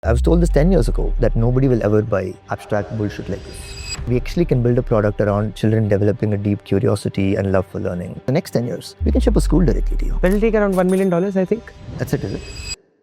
I was told this 10 years ago that nobody will ever buy abstract bullshit like this. We actually can build a product around children developing a deep curiosity and love for learning. The next 10 years, we can ship a school directly to you. That'll take around $1 million, I think. That's it, is it?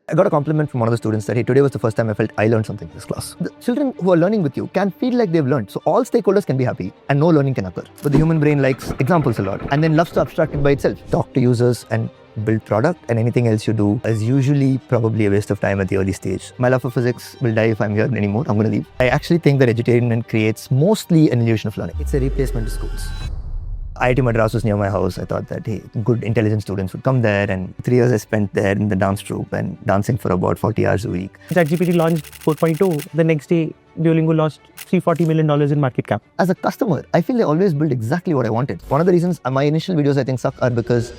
I got a compliment from one of the students that, hey, today was the first time I felt I learned something in this class. The children who are learning with you can feel like they've learned. So all stakeholders can be happy and no learning can occur. But the human brain likes examples a lot and then loves to abstract it by itself. Talk to users and build product, and anything else you do is usually probably a waste of time at the early stage. My love for physics will die if I'm here anymore. I'm going to leave. I actually think that edutainment creates mostly an illusion of learning. It's a replacement to schools. IIT Madras was near my house. I thought that, hey, good intelligent students would come there, and 3 years I spent there in the dance troupe and dancing for about 40 hours a week. ChatGPT launched 4.2. The next day, Duolingo lost $340 million in market cap. As a customer, I feel they always build exactly what I wanted. One of the reasons my initial videos I think suck are because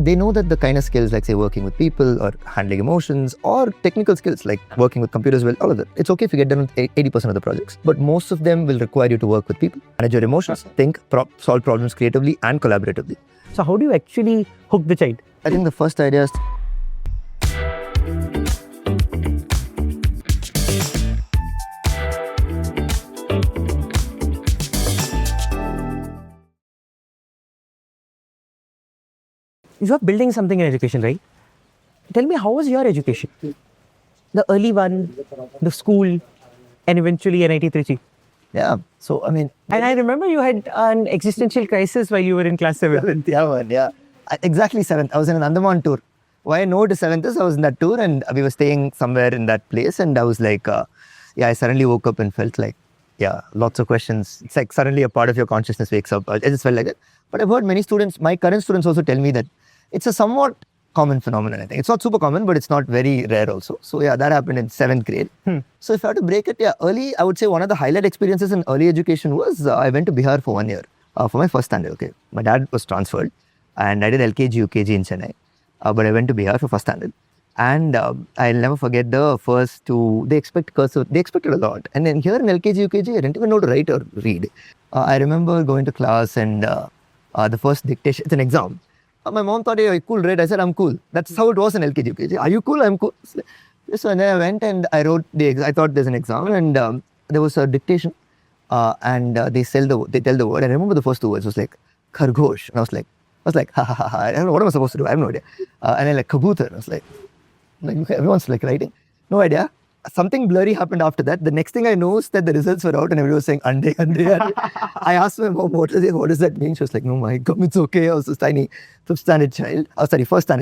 they know that the kind of skills like say working with people or handling emotions or technical skills like working with computers, well, all of that. It's okay if you get done with 80% of the projects, but most of them will require you to work with people, manage your emotions, think, solve problems creatively and collaboratively. So how do you actually hook the child? I think the first idea is You are building something in education, right? Tell me, how was your education? The early one, the school, and eventually NIT Trichy. yeah. So I mean, And I remember you had an existential crisis while you were in class 7. yeah. Exactly 7th. I was in an Andaman tour. Why I know to 7th is I was in that tour and we were staying somewhere in that place, and I was like, I suddenly woke up and felt like, lots of questions. It's like suddenly a part of your consciousness wakes up. I just felt like that. But I've heard many students, my current students also tell me that it's a somewhat common phenomenon, I think. It's not super common, but it's not very rare also. So yeah, that happened in 7th grade. So if I had to break it, early, I would say one of the highlight experiences in early education was I went to Bihar for 1 year for my first standard. Okay, my dad was transferred and I did LKG, UKG in Chennai. But I went to Bihar for first standard. And I'll never forget the first two, they expected a lot. And then here in LKG, UKG, I didn't even know to write or read. I remember going to class and the first dictation, it's an exam. My mom thought, hey, are you cool, right? I said, I'm cool. That's how it was in LKG, UKG. Are you cool? I'm cool. So then I went and I wrote I thought there's an exam, and there was a dictation and they tell the word. And I remember the first 2 words was like, Khargosh. And I was like, ha ha ha ha. I don't know, what am I supposed to do? I have no idea. And then like, Kabutar. I was like everyone's like writing. No idea. Something blurry happened after that. The next thing I know is that the results were out and everyone was saying, Ande. I asked my mom, what does that mean? She was like, no, my God, it's okay. I was a tiny first standard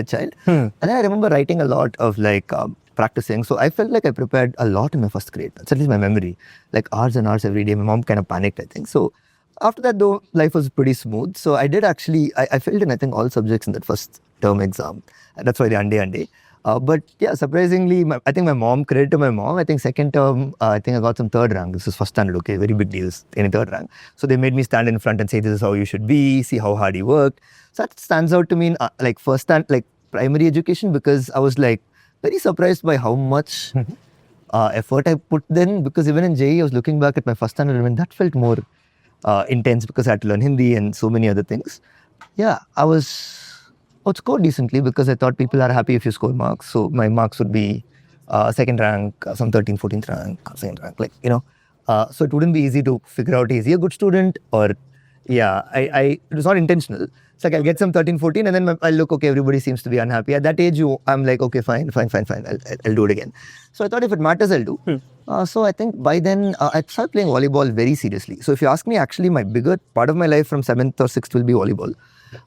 child. And then I remember writing a lot of like practicing. So I felt like I prepared a lot in my first grade. That's at least my memory. Like hours and hours every day. My mom kind of panicked, I think. So after that though, life was pretty smooth. So I did actually, I failed in I think all subjects in that first term exam. And that's why the Ande. But yeah, surprisingly, I think my mom, credit to my mom, I think second term, I think I got some 3rd rank. This is first standard, okay, very big deals, any 3rd rank. So they made me stand in front and say, this is how you should be, see how hard you worked. So that stands out to me in like primary education, because I was like very surprised by how much effort I put then, because even in JEE, I was looking back at my first standard and that felt more intense because I had to learn Hindi and so many other things. Yeah, I scored decently because I thought people are happy if you score marks. So my marks would be 2nd rank, some 13th, 14th rank, 2nd rank, like, so it wouldn't be easy to figure out, is he a good student or, it was not intentional. It's like I'll get some 13, 14 and then I'll look, okay, everybody seems to be unhappy. At that age, I'm like, okay, fine. I'll do it again. So I thought if it matters, I'll do. So I think by then, I started playing volleyball very seriously. So if you ask me, actually, my bigger part of my life from 7th or 6th will be volleyball.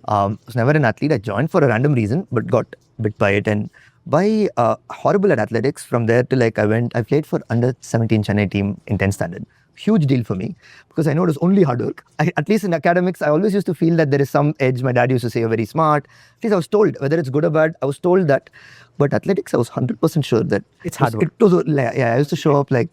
I was never an athlete. I joined for a random reason, but got bit by it. And by horrible at athletics, from there to like I played for under 17 Chennai team in 10th standard. Huge deal for me because I know it was only hard work. At least in academics, I always used to feel that there is some edge. My dad used to say, you're very smart. At least I was told, whether it's good or bad, I was told that. But athletics, I was 100% sure that it's hard work. I used to show up like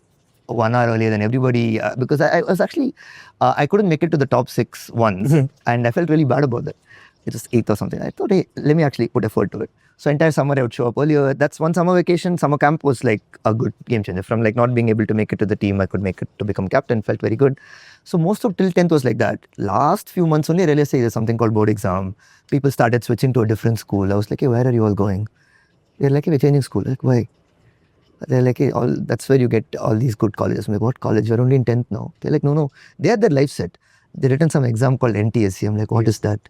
1 hour earlier than everybody because I was actually, I couldn't make it to the top 6 once and I felt really bad about that. It was 8th or something. I thought, hey, let me actually put effort to it. So entire summer I would show up earlier. That's one summer vacation. Summer camp was like a good game changer. From like not being able to make it to the team, I could make it to become captain. Felt very good. So most of till 10th was like that. Last few months only I realized there's something called board exam. People started switching to a different school. I was like, hey, where are you all going? They're like, hey, we're changing school. Like, why? They're like, hey, that's where you get all these good colleges. I'm like, what college? You're only in 10th now. They're like, no. They had their life set. They written some exam called NTSC. I'm like, what is that?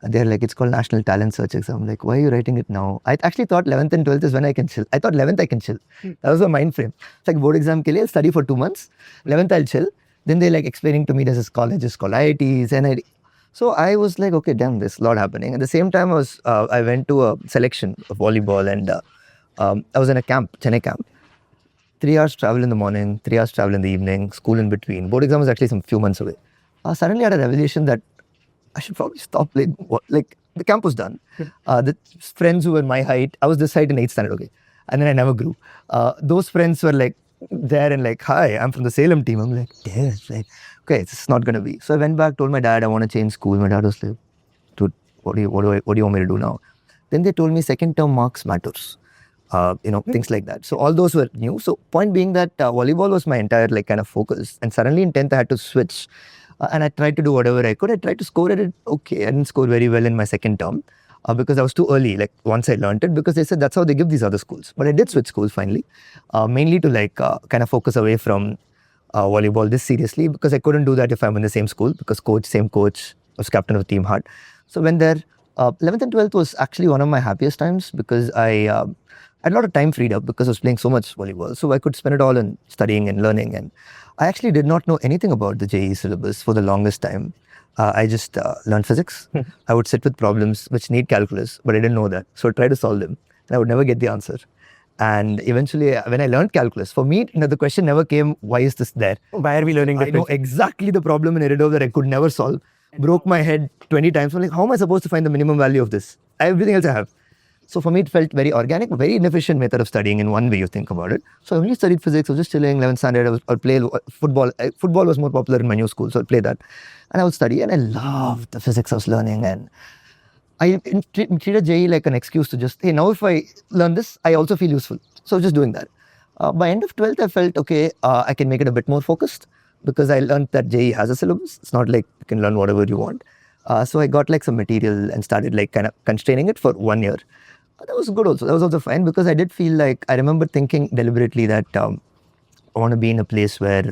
They're like, it's called National Talent Search Exam. I'm like, why are you writing it now? I actually thought 11th and 12th is when I can chill. I thought 11th I can chill. That was my mind frame. It's like board exam ke liye, I'll study for 2 months. 11th I'll chill. Then they like explaining to me there's this college is called IITs, NIT. So I was like, okay, damn, there's a lot happening. At the same time, I went to a selection of volleyball, and I was in a camp, Chennai camp. 3 hours travel in the morning, 3 hours travel in the evening, school in between. Board exam was actually some few months away. Suddenly I had a revelation that I should probably stop playing. Like the camp was done. The friends who were my height, I was this height in 8th standard, okay. And then I never grew. Those friends were like there and like, hi, I'm from the Salem team. I'm like, damn, it's like, okay, it's not going to be. So I went back, told my dad, I want to change school. My dad was like, dude, what do you want me to do now? Then they told me second term marks matters. Things like that. So all those were new. So point being that volleyball was my entire like kind of focus. And suddenly in 10th, I had to switch. And I tried to do whatever I could. I tried to score at it. Okay, I didn't score very well in my second term because I was too early. Like once I learned it, because they said that's how they give these other schools. But I did switch schools finally, mainly to like kind of focus away from volleyball this seriously, because I couldn't do that if I'm in the same school, because same coach was captain of the team hard. So when 11th and 12th was actually one of my happiest times, because I had a lot of time freed up because I was playing so much volleyball. So I could spend it all in studying and learning. And I actually did not know anything about the JEE syllabus for the longest time. I just learned physics. I would sit with problems which need calculus, but I didn't know that. So I tried to solve them, and I would never get the answer. And eventually, when I learned calculus, for me, the question never came, why is this there? Why are we learning I know exactly the problem in Irido that I could never solve. Broke my head 20 times. I'm like, how am I supposed to find the minimum value of this? Everything else I have. So for me, it felt very organic, very inefficient method of studying in one way you think about it. So I only studied physics. I was just chilling, 11th standard. I would play football. Football was more popular in my new school, so I'd play that. And I would study, and I loved the physics I was learning. And I treated JEE like an excuse to just, hey, now if I learn this, I also feel useful. So I was just doing that. By end of 12th, I felt, okay, I can make it a bit more focused, because I learned that JEE has a syllabus. It's not like you can learn whatever you want. So I got like some material and started like kind of constraining it for 1 year. That was good also. That was also fine, because I did feel like, I remember thinking deliberately that I want to be in a place where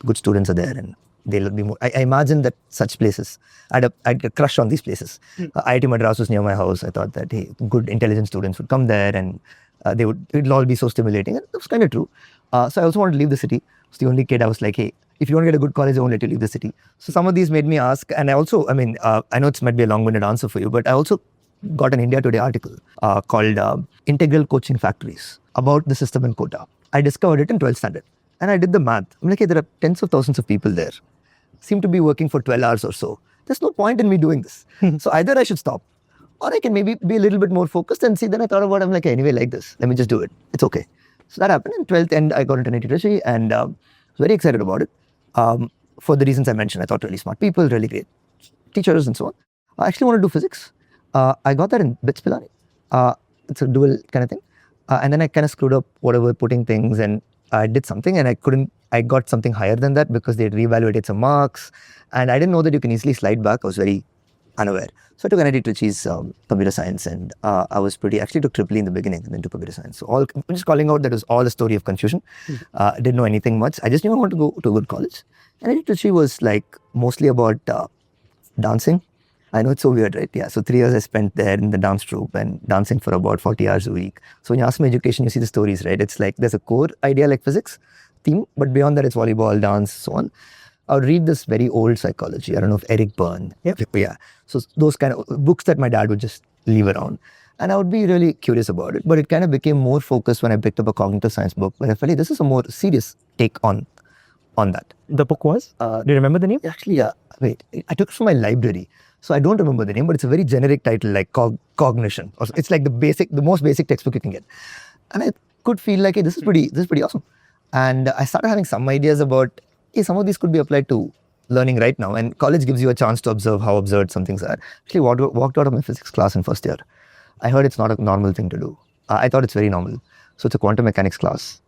good students are there, and they'll be more. I imagine that such places, I had a crush on these places. IIT Madras was near my house. I thought that, hey, good intelligent students would come there, and it'll all be so stimulating. And it was kind of true. So I also wanted to leave the city. I was the only kid. I was like, hey, if you want to get a good college, I won't let you leave the city. So some of these made me ask, and I also, I know it might be a long-winded answer for you, but I also got an India Today article called Integral Coaching Factories about the system in Kota. I discovered it in 12th standard, and I did the math. I'm like, hey, there are tens of thousands of people there, seem to be working for 12 hours or so. There's no point in me doing this. So either I should stop, or I can maybe be a little bit more focused and see. Then I thought about it. I'm like, hey, anyway, like this, let me just do it. It's okay. So that happened in 12th, and I got into NIT Trichy, and was very excited about it. For the reasons I mentioned, I thought really smart people, really great teachers, and so on. I actually want to do physics. I got that in BITS Pilani. It's a dual kind of thing. And then I kind of screwed up whatever putting things, and I did something, and I got something higher than that because they reevaluated some marks, and I didn't know that you can easily slide back. I was very unaware. So I took NIT Trichy's computer science, and I was actually took triple E in the beginning and then took computer science. So I'm just calling out that it was all a story of confusion. I didn't know anything much. I just knew I wanted to go to a good college. And NIT Trichy was like mostly about dancing. I know it's so weird, right? Yeah. So 3 years I spent there in the dance troupe and dancing for about 40 hours a week. So when you ask me education, you see the stories, right? It's like there's a core idea like physics theme, but beyond that, it's volleyball, dance, so on. I would read this very old psychology. I don't know if Eric Berne. Yeah. So those kind of books that my dad would just leave around. And I would be really curious about it. But it kind of became more focused when I picked up a cognitive science book, where I felt, hey, this is a more serious take on that. The book was? Do you remember the name? Actually, yeah. Wait, I took it from my library. So I don't remember the name, but it's a very generic title like Cognition. It's like the most basic textbook you can get. And I could feel like, hey, this is pretty awesome. And I started having some ideas about, hey, some of these could be applied to learning right now. And college gives you a chance to observe how absurd some things are. Actually, walked out of my physics class in first year. I heard it's not a normal thing to do. I thought it's very normal. So it's a quantum mechanics class,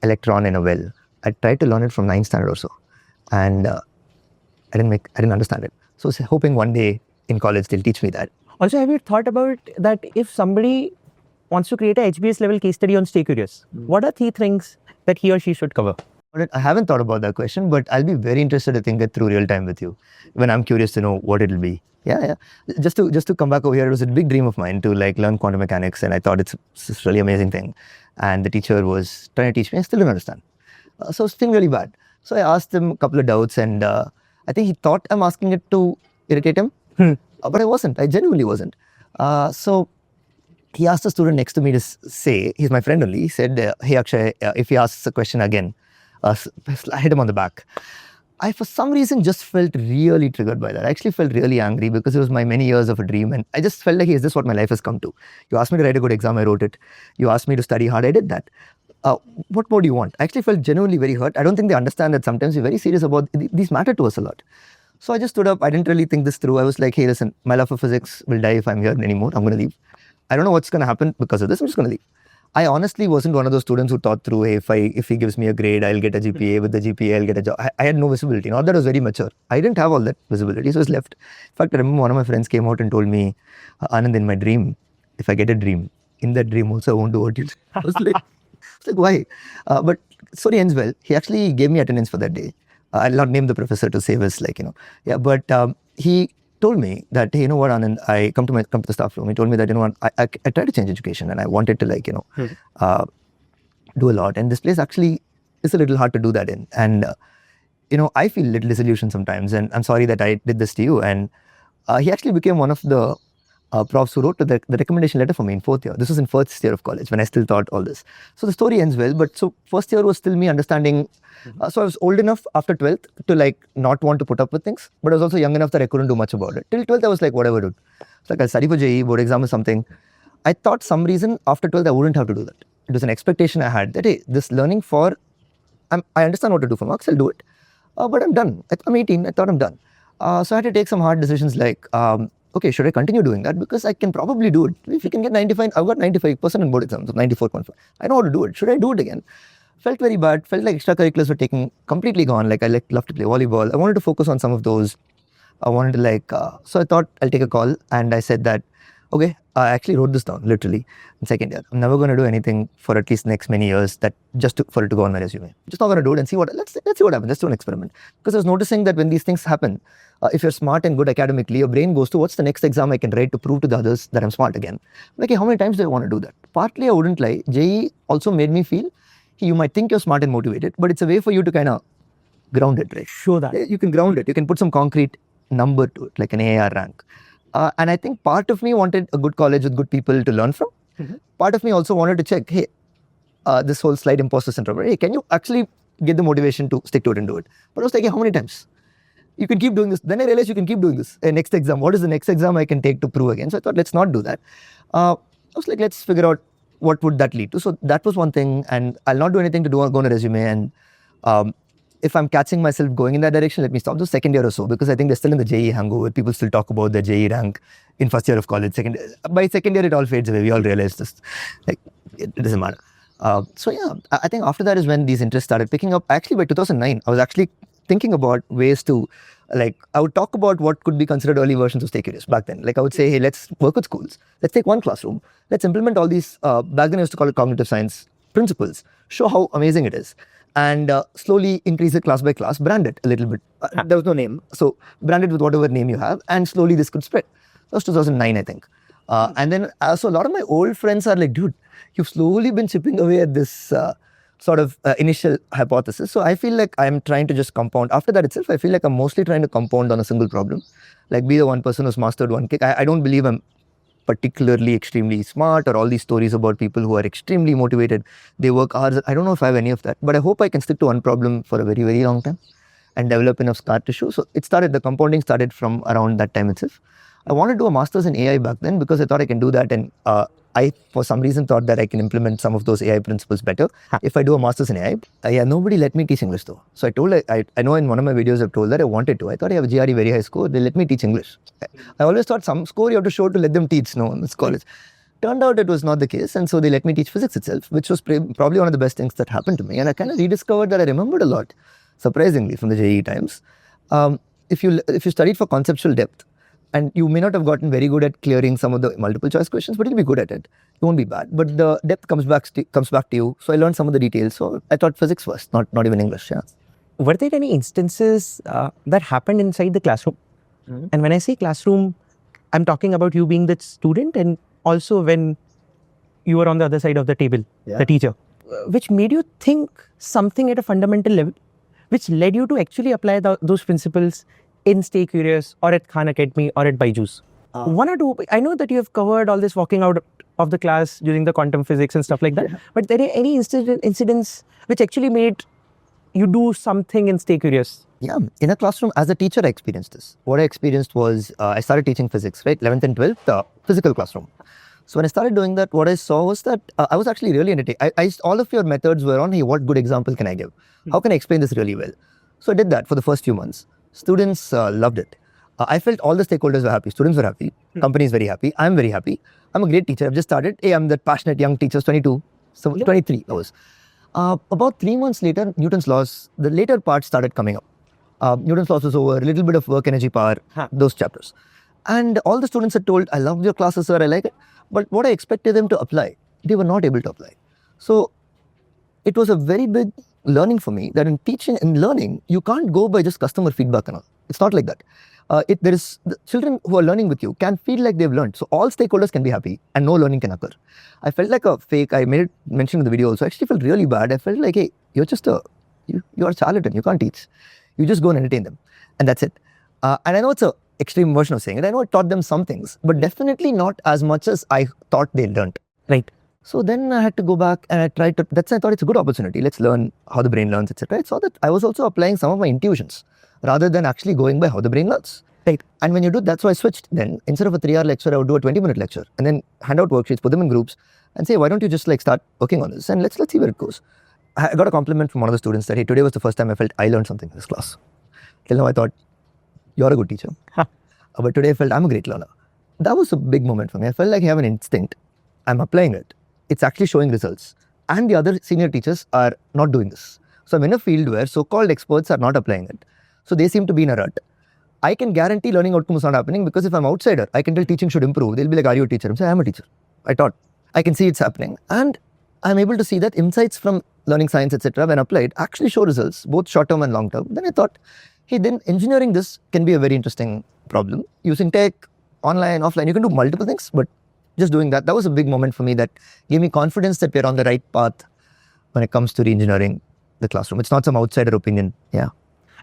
electron in a well. I tried to learn it from 9th standard or so. And I didn't understand it. So I was hoping one day in college they'll teach me that. Also, have you thought about that if somebody wants to create a HBS level case study on StayQrious, what are 3 things that he or she should cover? I haven't thought about that question, but I'll be very interested to think it through real time with you when I'm curious to know what it'll be. Yeah. Just to come back over here, it was a big dream of mine to like learn quantum mechanics, and I thought it's this really amazing thing. And the teacher was trying to teach me. I still don't understand. So it's still really bad. So I asked him a couple of doubts, and I think he thought I'm asking it to irritate him, but I wasn't. I genuinely wasn't. So he asked the student next to me to say, he's my friend only. He said, "Hey Akshay, if he asks a question again, I hit him on the back." I, for some reason, just felt really triggered by that. I actually felt really angry because it was my many years of a dream. And I just felt like, hey, is this what my life has come to? You asked me to write a good exam, I wrote it. You asked me to study hard, I did that. What more do you want? I actually felt genuinely very hurt. I don't think they understand that sometimes we're very serious about, these matter to us a lot. So I just stood up. I didn't really think this through. I was like, hey, listen, my love for physics will die if I'm here anymore. I'm going to leave. I don't know what's going to happen because of this. I'm just going to leave. I honestly wasn't one of those students who thought through, hey, if he gives me a grade, I'll get a GPA. With the GPA, I'll get a job. I had no visibility. Not that I was very mature. I didn't have all that visibility, so I was left. In fact, I remember one of my friends came out and told me, Aanand, in my dream, if I get a dream, in that dream also I won't do what you do. I was like, why? But story ends well. He actually gave me attendance for that day. I'll not name the professor to save us, but he told me that, hey, you know what, Aanand, I come to the staff room. He told me that, you know what, I tried to change education and I wanted to do a lot. And this place actually is a little hard to do that in. And, I feel a little disillusioned sometimes. And I'm sorry that I did this to you. And he actually became one of the profs who wrote the recommendation letter for me in 4th year. This was in 1st year of college when I still thought all this. So the story ends well. But so 1st year was still me understanding. So I was old enough after 12th to not want to put up with things. But I was also young enough that I couldn't do much about it. Till 12th, I was like, whatever, dude. It's like I'll study for JEE, board exam or something. I thought some reason after 12th, I wouldn't have to do that. It was an expectation I had that, hey, this learning I understand what to do for marks, I'll do it. But I'm done. I'm 18, I thought I'm done. So I had to take some hard decisions like, okay, should I continue doing that? Because I can probably do it. If you can get 95, I've got 95% in board exams, 94.5. I know how to do it. Should I do it again? Felt very bad. Felt like extracurriculars were completely gone. Like I love to play volleyball. I wanted to focus on some of those. I wanted to so I thought I'll take a call. And I said that, okay, I actually wrote this down literally in 2nd year. I'm never going to do anything for at least next many years for it to go on my resume. Just not going to do it and see let's see what happens. Let's do an experiment. Because I was noticing that when these things happen, if you're smart and good academically, your brain goes to what's the next exam I can write to prove to the others that I'm smart again. Like, hey, how many times do I want to do that? Partly, I wouldn't lie. JEE also made me feel you might think you're smart and motivated, but it's a way for you to kind of ground it, right? Show that. You can ground it. You can put some concrete number to it, like an AIR rank. And I think part of me wanted a good college with good people to learn from. Part of me also wanted to check, hey, this whole slight imposter syndrome, right? Hey, can you actually get the motivation to stick to it and do it? But I was like, hey, how many times? You can keep doing this. Then I realized you can keep doing this. Next exam, what is the next exam I can take to prove again? So I thought, let's not do that. I was like, let's figure out what would that lead to. So that was one thing. And I'll not do anything to go on a resume. And if I'm catching myself going in that direction, let me stop the 2nd year or so, because I think they're still in the JEE hangover. People still talk about their JEE rank in 1st year of college. By 2nd year, it all fades away. We all realize this. It doesn't matter. So yeah, I think after that is when these interests started picking up. Actually, by 2009, I was actually thinking about ways to, I would talk about what could be considered early versions of StayQrious back then. I would say, hey, let's work with schools. Let's take one classroom. Let's implement all these, back then I used to call it cognitive science principles. Show how amazing it is. And slowly increase it class by class, brand it a little bit. There was no name. So brand it with whatever name you have, and slowly this could spread. That was 2009, I think. And then so a lot of my old friends are like, dude, you've slowly been chipping away at this initial hypothesis. So I feel like I'm trying to just compound. After that itself, I feel like I'm mostly trying to compound on a single problem. Like be the one person who's mastered one kick. I don't believe I'm particularly extremely smart or all these stories about people who are extremely motivated. They work hard. I don't know if I have any of that, but I hope I can stick to one problem for a very, very long time and develop enough scar tissue. So the compounding started from around that time itself. I wanted to do a master's in AI back then because I thought I can do that, and I, for some reason, thought that I can implement some of those AI principles better if I do a master's in AI. Nobody let me teach English though. So I told, I know in one of my videos I've told that I wanted to. I thought I have a GRE very high score. They let me teach English. I always thought some score you have to show to let them teach. No, in this college. Turned out it was not the case, and so they let me teach physics itself, which was probably one of the best things that happened to me. And I kind of rediscovered that I remembered a lot, surprisingly, from the JEE times. If you studied for conceptual depth, And you may not have gotten very good at clearing some of the multiple choice questions, but you'll be good at it. You won't be bad. But the depth comes back to you. So I learned some of the details. So I taught physics first, not even English. Yeah. Were there any instances that happened inside the classroom? And when I say classroom, I'm talking about you being the student and also when you were on the other side of the table, the teacher, which made you think something at a fundamental level, which led you to actually apply those principles in StayQrious or at Khan Academy or at Byju's. One or two, I know that you have covered all this walking out of the class during the quantum physics and stuff like that, but there are any incidents which actually made you do something in StayQrious? Yeah, in a classroom, as a teacher, I experienced this. What I experienced was, I started teaching physics, right? 11th and 12th, physical classroom. So when I started doing that, what I saw was that I was actually really entertained. All of your methods were on, hey, what good example can I give? How can I explain this really well? So I did that for the first few months. Students loved it. I felt all the stakeholders were happy. Students were happy. Company is very happy. I'm very happy. I'm a great teacher. I've just started. Hey, I'm that passionate young teacher, 22. So 23 I was. About 3 months later, Newton's laws, the later part started coming up. Newton's laws was over, a little bit of work, energy, power, those chapters. And all the students had told, I loved your classes, sir, I like it. But what I expected them to apply, they were not able to apply. So it was a very big learning for me that in teaching and learning, you can't go by just customer feedback and all. It's not like that. There is the children who are learning with you can feel like they've learned. So all stakeholders can be happy and no learning can occur. I felt like a fake. I made it mention in the video also. I actually felt really bad. I felt like, hey, you're just you're a charlatan. You can't teach. You just go and entertain them. And that's it. And I know it's an extreme version of saying it. I know I taught them some things, but definitely not as much as I thought they learned. Right. So then I had to go back and I tried to, I thought it's a good opportunity. Let's learn how the brain learns, etc. I saw that I was also applying some of my intuitions rather than actually going by how the brain learns. Right. And when you do, that's why I switched then. Instead of a 3-hour lecture, I would do a 20-minute lecture and then hand out worksheets, put them in groups and say, why don't you just start working on this and let's see where it goes. I got a compliment from one of the students that, hey, today was the first time I felt I learned something in this class. Till now I thought, you're a good teacher. But today I felt I'm a great learner. That was a big moment for me. I felt like I have an instinct. I'm applying it. It's actually showing results. And the other senior teachers are not doing this. So I'm in a field where so-called experts are not applying it. So they seem to be in a rut. I can guarantee learning outcome is not happening because if I'm outsider, I can tell teaching should improve. They'll be like, are you a teacher? I'm saying, I'm a teacher. I taught. I can see it's happening. And I'm able to see that insights from learning science, etc., when applied, actually show results, both short-term and long-term. Then I thought, hey, then engineering this can be a very interesting problem. Using tech, online, offline, you can do multiple things, but just doing that was a big moment for me that gave me confidence that we're on the right path when it comes to re-engineering the classroom. It's not some outsider opinion. Yeah.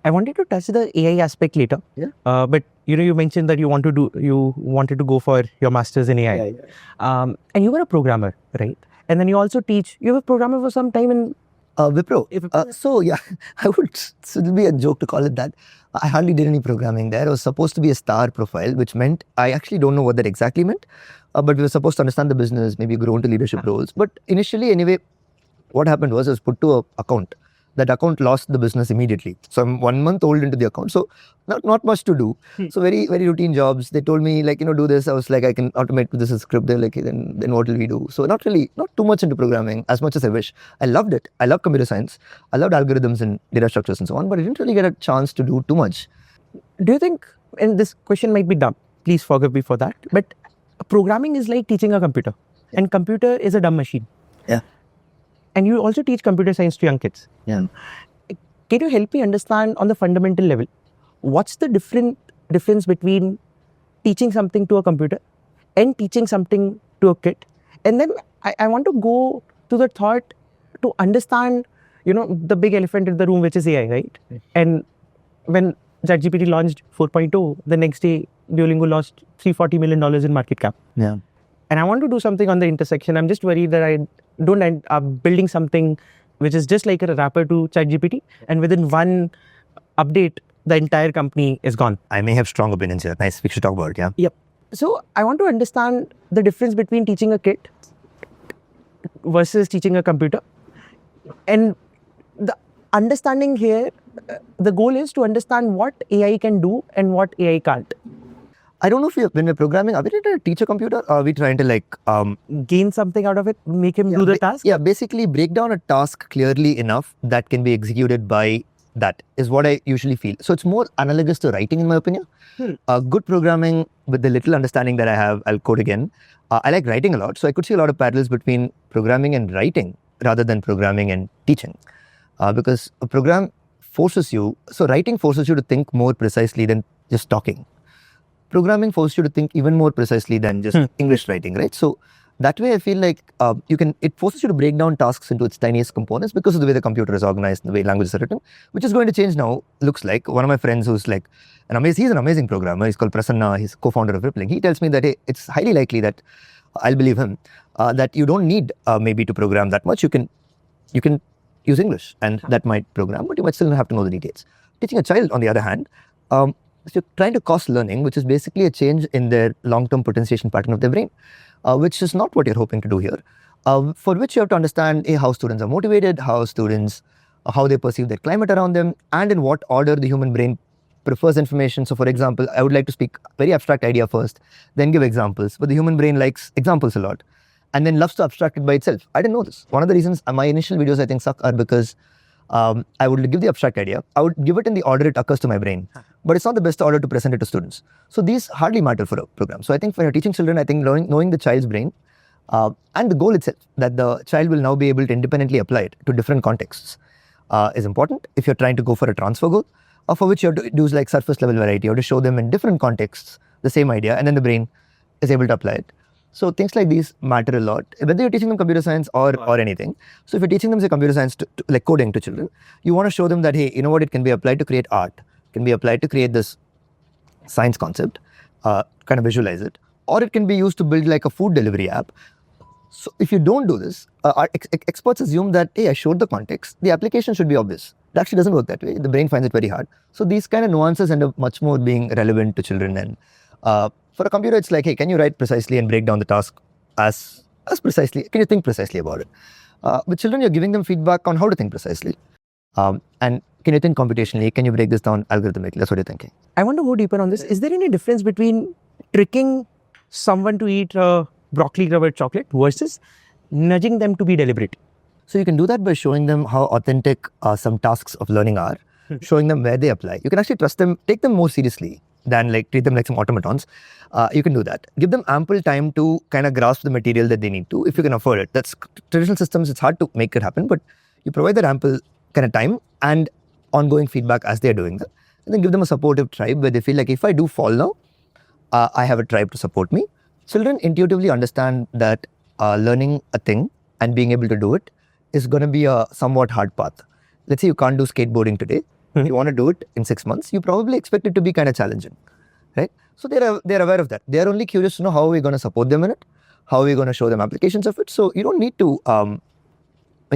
I wanted to touch the AI aspect later. Yeah. But you mentioned that you wanted to go for your master's in AI. And you were a programmer, right? And then you also teach. You were a programmer for some time in Wipro. So yeah, it'll be a joke to call it that. I hardly did any programming there. I was supposed to be a star profile, which meant I actually don't know what that exactly meant. But we were supposed to understand the business, maybe grow into leadership roles. But initially, anyway, what happened was I was put to an account. That account lost the business immediately. So I'm 1 month old into the account. So not much to do. So very, very routine jobs. They told me do this. I was like, I can automate this as a script. They're like, then what will we do? So not too much into programming as much as I wish. I loved it. I love computer science. I loved algorithms and data structures and so on, but I didn't really get a chance to do too much. Do you think, and this question might be dumb, please forgive me for that, but programming is like teaching a computer and computer is a dumb machine. Yeah. And you also teach computer science to young kids. Yeah. Can you help me understand on the fundamental level, what's the difference between teaching something to a computer and teaching something to a kid? And then I want to go to the thought to understand, the big elephant in the room, which is AI, right? And when ChatGPT launched 4.0, the next day, Duolingo lost $340 million in market cap. Yeah. And I want to do something on the intersection. I'm just worried that I don't end up building something which is just like a wrapper to ChatGPT. And within one update, the entire company is gone. I may have strong opinions here. Nice. We should talk about it. Yeah. Yep. So I want to understand the difference between teaching a kid versus teaching a computer. And the understanding here, the goal is to understand what AI can do and what AI can't. I don't know if when we're programming, are we trying to teach a computer or are we trying to gain something out of it, make him do the task? Yeah, basically break down a task clearly enough that can be executed by that is what I usually feel. So it's more analogous to writing, in my opinion. Good programming, with the little understanding that I have, I'll code again. I like writing a lot, so I could see a lot of parallels between programming and writing rather than programming and teaching. Because a program forces you, so writing forces you to think more precisely than just talking. Programming forces you to think even more precisely than just English writing, right? So that way I feel like it forces you to break down tasks into its tiniest components because of the way the computer is organized and the way languages are written, which is going to change now. Looks like one of my friends who's like he's an amazing programmer. He's called Prasanna. He's co-founder of Rippling. He tells me that, hey, it's highly likely that, I'll believe him, that you don't need maybe to program that much. You can use English and that might program, but you might still have to know the details. Teaching a child, on the other hand, so you're trying to cost learning, which is basically a change in their long-term potentiation pattern of their brain, which is not what you're hoping to do here. For which you have to understand how students are motivated, how they perceive their climate around them, and in what order the human brain prefers information. So for example, I would like to speak very abstract idea first, then give examples, but the human brain likes examples a lot and then loves to abstract it by itself. I didn't know this. One of the reasons my initial videos I think suck are because I would give the abstract idea. I would give it in the order it occurs to my brain, but it's not the best order to present it to students. So these hardly matter for a program. So I think when you're teaching children, I think knowing the child's brain and the goal itself, that the child will now be able to independently apply it to different contexts, is important. If you're trying to go for a transfer goal, for which you have to do like surface level variety, you have to show them in different contexts the same idea, and then the brain is able to apply it. So things like these matter a lot, whether you're teaching them computer science or anything. So if you're teaching them, say, computer science, like coding to children, you want to show them that, hey, you know what, it can be applied to create art, can be applied to create this science concept, kind of visualize it, or it can be used to build like a food delivery app. So if you don't do this, experts assume that, hey, I showed the context, the application should be obvious. It actually doesn't work that way. The brain finds it very hard. So these kind of nuances end up much more being relevant to children. And for a computer, it's like, hey, can you write precisely and break down the task as precisely? Can you think precisely about it? With children, you're giving them feedback on how to think precisely. And can you think computationally? Can you break this down algorithmically? That's what you're thinking. I want to go deeper on this. Is there any difference between tricking someone to eat broccoli covered chocolate versus nudging them to be deliberate? So you can do that by showing them how authentic some tasks of learning are, showing them where they apply. You can actually trust them, take them more seriously than like treat them like some automatons. You can do that. Give them ample time to kind of grasp the material that they need to, if you can afford it. That's traditional systems, it's hard to make it happen, but you provide that ample kind of time and ongoing feedback as they're doing that. And then give them a supportive tribe where they feel like, if I do fall now, I have a tribe to support me. Children intuitively understand that learning a thing and being able to do it is going to be a somewhat hard path. Let's say you can't do skateboarding today. You want to do it in 6 months, you probably expect it to be kind of challenging, right? So they're aware of that. They're only curious to know how are we going to support them in it, how are we going to show them applications of it. So you don't need to, when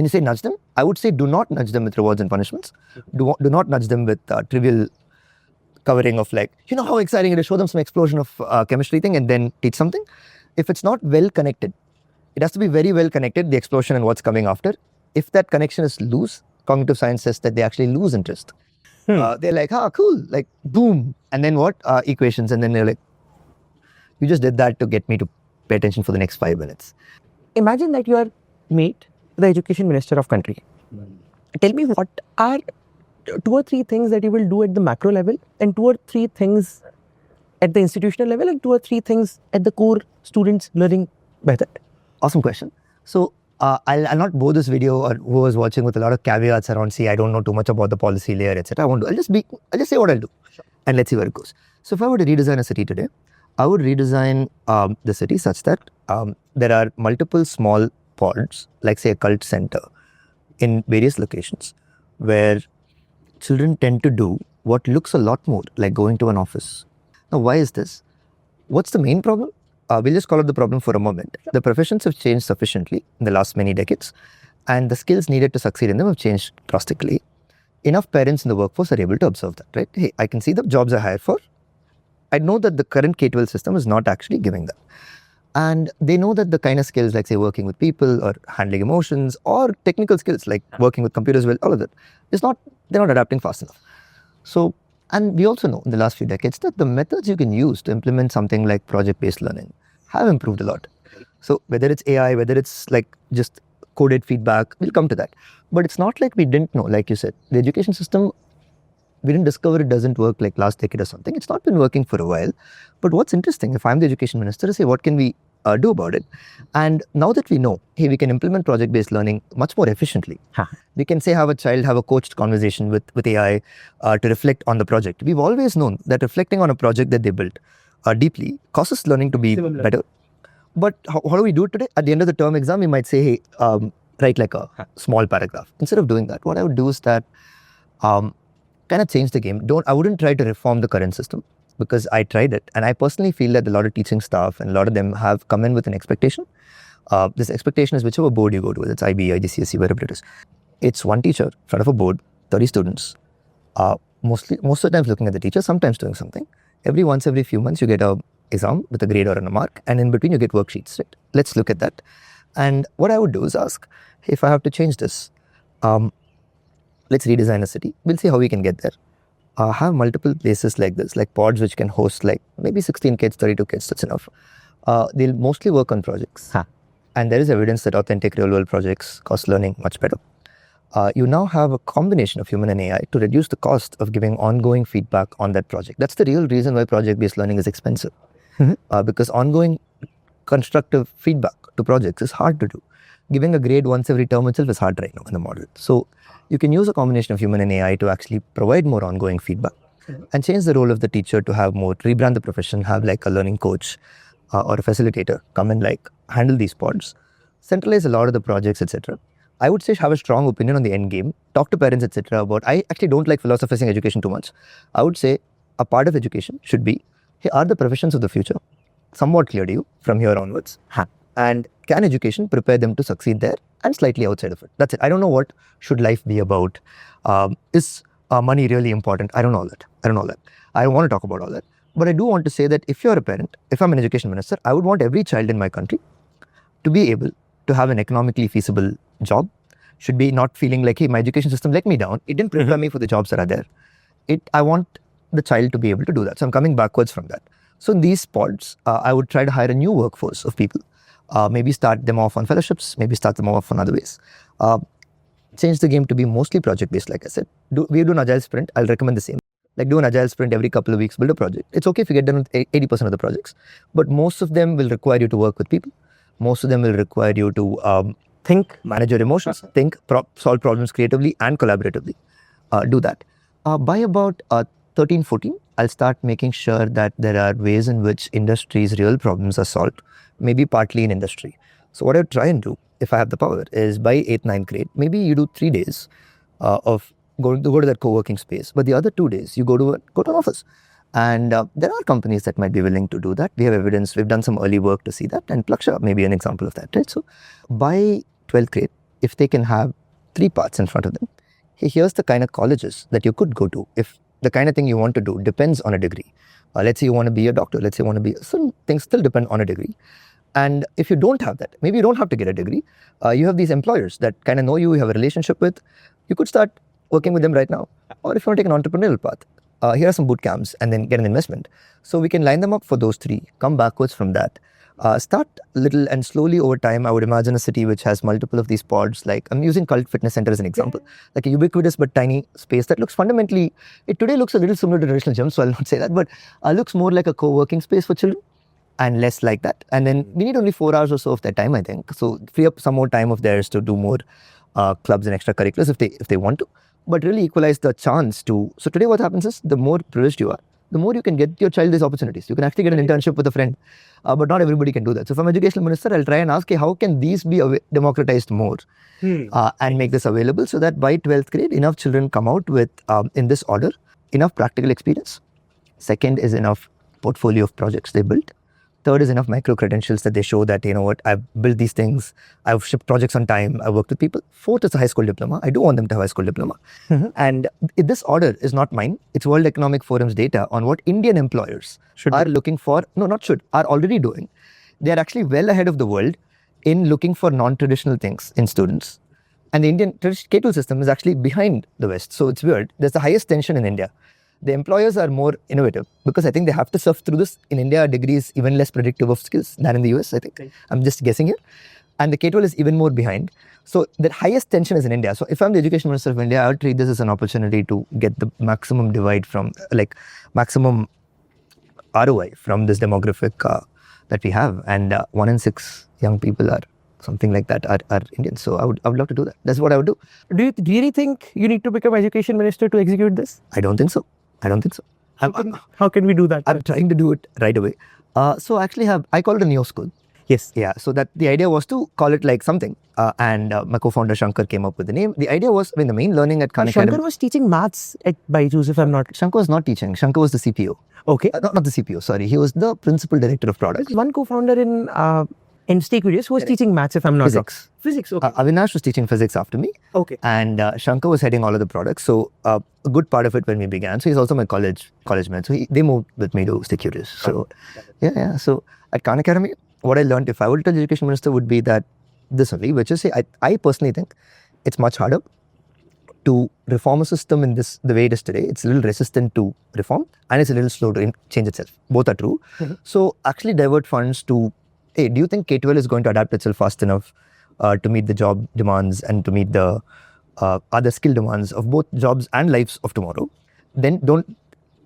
you say nudge them, I would say do not nudge them with rewards and punishments. Do not nudge them with trivial covering of like, you know how exciting it is, show them some explosion of chemistry thing and then teach something. If it's not well connected, it has to be very well connected, the explosion and what's coming after. If that connection is loose, cognitive science says that they actually lose interest. They're like, cool, like boom. And then what? Equations. And then they're like, you just did that to get me to pay attention for the next 5 minutes. Imagine that you are meet the education minister of country. Tell me, what are 2 or 3 things that you will do at the macro level, and 2 or 3 things at the institutional level, and 2 or 3 things at the core students learning method? Awesome question. So I'll not bore this video or who was watching with a lot of caveats around, see, I don't know too much about the policy layer, etc. I'll just say what I'll do, and let's see where it goes. So if I were to redesign a city today, I would redesign the city such that there are multiple small pods, like say a cult center in various locations where children tend to do what looks a lot more like going to an office. Now, why is this? What's the main problem? We'll just call out the problem for a moment. The professions have changed sufficiently in the last many decades, and the skills needed to succeed in them have changed drastically. Enough parents in the workforce are able to observe that, right? Hey, I can see the jobs I hire for. I know that the current K-12 system is not actually giving that. And they know that the kind of skills like, say, working with people or handling emotions or technical skills like working with computers, well, all of that, they're not adapting fast enough. So, and we also know in the last few decades that the methods you can use to implement something like project-based learning have improved a lot. So whether it's AI, whether it's like just coded feedback, we'll come to that. But it's not like we didn't know, like you said, the education system We didn't discover it doesn't work like last decade or something. It's not been working for a while. But what's interesting, if I'm the education minister, is say, what can we do about it? And now that we know, hey, we can implement project-based learning much more efficiently. We can say have a coached conversation with AI to reflect on the project. We've always known that reflecting on a project that they built deeply causes learning to be better. But how do we do it today? At the end of the term exam, we might say, hey, write like a small paragraph. Instead of doing that, what I would do is that kind of change the game. I wouldn't try to reform the current system, because I tried it. And I personally feel that a lot of teaching staff and a lot of them have come in with an expectation. This expectation is whichever board you go to, whether it's IB, IGCSE, wherever it is. It's one teacher in front of a board, 30 students, most of the time looking at the teacher, sometimes doing something. Every few months, you get an exam with a grade or a mark, and in between you get worksheets. Right? Let's look at that. And what I would do is ask, hey, if I have to change this, let's redesign a city. We'll see how we can get there. Have multiple places like this, like pods which can host like maybe 16 kids, 32 kids, that's enough. They'll mostly work on projects. And there is evidence that authentic real-world projects cost learning much better. You now have a combination of human and AI to reduce the cost of giving ongoing feedback on that project. That's the real reason why project-based learning is expensive. Because ongoing constructive feedback to projects is hard to do. Giving a grade once every term itself is hard right now in the model. So you can use a combination of human and AI to actually provide more ongoing feedback and change the role of the teacher to have more, rebrand the profession, have like a learning coach or a facilitator come and like handle these pods, centralize a lot of the projects, etc. I would say have a strong opinion on the end game, talk to parents, etc. about, I actually don't like philosophizing education too much. I would say a part of education should be, hey, are the professions of the future somewhat clear to you from here onwards? And can education prepare them to succeed there and slightly outside of it? That's it. I don't know what should life be about. Is money really important? I don't know all that. I don't want to talk about all that. But I do want to say that if you're a parent, if I'm an education minister, I would want every child in my country to be able to have an economically feasible job. Should be not feeling like, hey, my education system let me down. It didn't prepare me for the jobs that are there. I want the child to be able to do that. So I'm coming backwards from that. So in these pods, I would try to hire a new workforce of people. Maybe start them off on fellowships, maybe start them off on other ways. Change the game to be mostly project-based, like I said. We do an agile sprint. I'll recommend the same. Like do an agile sprint every couple of weeks, build a project. It's okay if you get done with 80% of the projects, but most of them will require you to work with people. Most of them will require you to think, manage your emotions, solve problems creatively and collaboratively. Do that. By about 13, 14, I'll start making sure that there are ways in which industry's real problems are solved, maybe partly in industry. So what I try and do, if I have the power, is by 8th, 9th grade, maybe you do 3 days of go to that co-working space, but the other 2 days you go to an office. And there are companies that might be willing to do that. We have evidence. We've done some early work to see that, and Plaksha may be an example of that, right? So by 12th grade, if they can have 3 paths in front of them, hey, here's the kind of colleges that you could go to if the kind of thing you want to do depends on a degree. Let's say you want to be a doctor. Let's say you want to be, some things still depend on a degree. And if you don't have that, maybe you don't have to get a degree. You have these employers that kind of know you have a relationship with. You could start working with them right now. Or if you want to take an entrepreneurial path, here are some boot camps and then get an investment. So we can line them up for those 3, come backwards from that. Start little and slowly over time. I would imagine a city which has multiple of these pods. Like I'm using Cult Fitness Center as an example, like a ubiquitous but tiny space that looks fundamentally, it today looks a little similar to traditional gyms, so I'll not say that, but looks more like a co-working space for children and less like that. And then we need only 4 hours or so of their time, I think. So free up some more time of theirs to do more clubs and extracurriculars if they want to, but really equalize the chance to. So today what happens is the more privileged you are, the more you can get your child these opportunities. You can actually get an internship with a friend, but not everybody can do that. So if I'm educational minister, I'll try and ask, hey, how can these be democratized more and make this available so that by 12th grade, enough children come out with, in this order, enough practical experience. Second is enough portfolio of projects they built. Third is enough micro credentials that they show that, you know what, I've built these things, I've shipped projects on time, I've worked with people. Fourth is a high school diploma. I do want them to have a high school diploma. And this order is not mine. It's World Economic Forum's data on what Indian employers are looking for. No, not should, are already doing. They're actually well ahead of the world in looking for non-traditional things in students. And the Indian K-12 system is actually behind the West. So it's weird. There's the highest tension in India. The employers are more innovative because I think they have to surf through this. In India, a degree is even less predictive of skills than in the US, I think. I'm just guessing here. and the K-12 is even more behind. So the highest tension is in India. So if I'm the education minister of India, I would treat this as an opportunity to get the maximum divide from, like, maximum ROI from this demographic that we have. And 1 in 6 young people are something like that are Indians. So I would love to do that. That's what I would do. Do you really think you need to become education minister to execute this? I don't think so. How can we do that? I'm trying to do it right away. So I actually I call it a neo school. Yes. Yeah. So that the idea was to call it like something. And my co-founder Shankar came up with the name. The idea was, the main learning at Khan Shankar Academy. was teaching maths at Byju's, if I'm not. Shankar was not teaching. Shankar was the CPO. Okay. Not the CPO, sorry. He was the principal director of product. There's one co-founder in StayQrious who was teaching maths, if I'm not wrong. Physics, okay. Avinash was teaching physics after me. Okay. And Shankar was heading all of the products. So a good part of it when we began. So he's also my college mate. So they moved with me to StayQrious. So yeah. So at Khan Academy, what I learned, if I were to tell the education minister, would be that this only, which is, I personally think it's much harder to reform a system in the way it is today. It's a little resistant to reform and it's a little slow to change itself. Both are true. Mm-hmm. So actually divert funds to, hey, do you think K-12 is going to adapt itself fast enough to meet the job demands and to meet the other skill demands of both jobs and lives of tomorrow? Then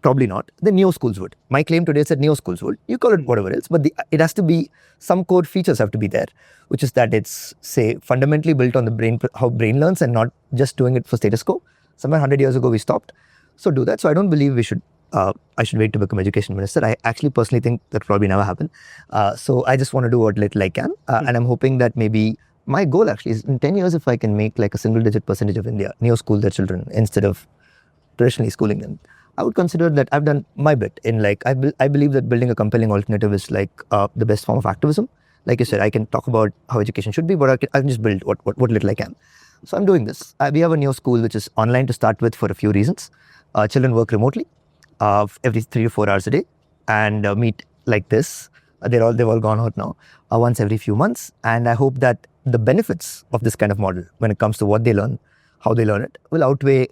probably not. The neo schools would. My claim today is that neo schools would. You call it whatever else, but it has to be, some core features have to be there, which is that it's, say, fundamentally built on the brain, how brain learns, and not just doing it for status quo. Somewhere 100 years ago we stopped. So do that. So I don't believe I should wait to become education minister. I actually personally think that probably never happen. So I just want to do what little I can. And I'm hoping that maybe my goal actually is in 10 years, if I can make like a single-digit percentage of India neo school their children instead of traditionally schooling them, I would consider that I've done my bit in, like, I believe that building a compelling alternative is like the best form of activism. Like you said, I can talk about how education should be, but I can just build what little I can. So I'm doing this. We have a neo school which is online to start with for a few reasons. Children work remotely every 3 to 4 hours a day and meet like this. They've all gone out now once every few months. And I hope that the benefits of this kind of model when it comes to what they learn, how they learn it, will outweigh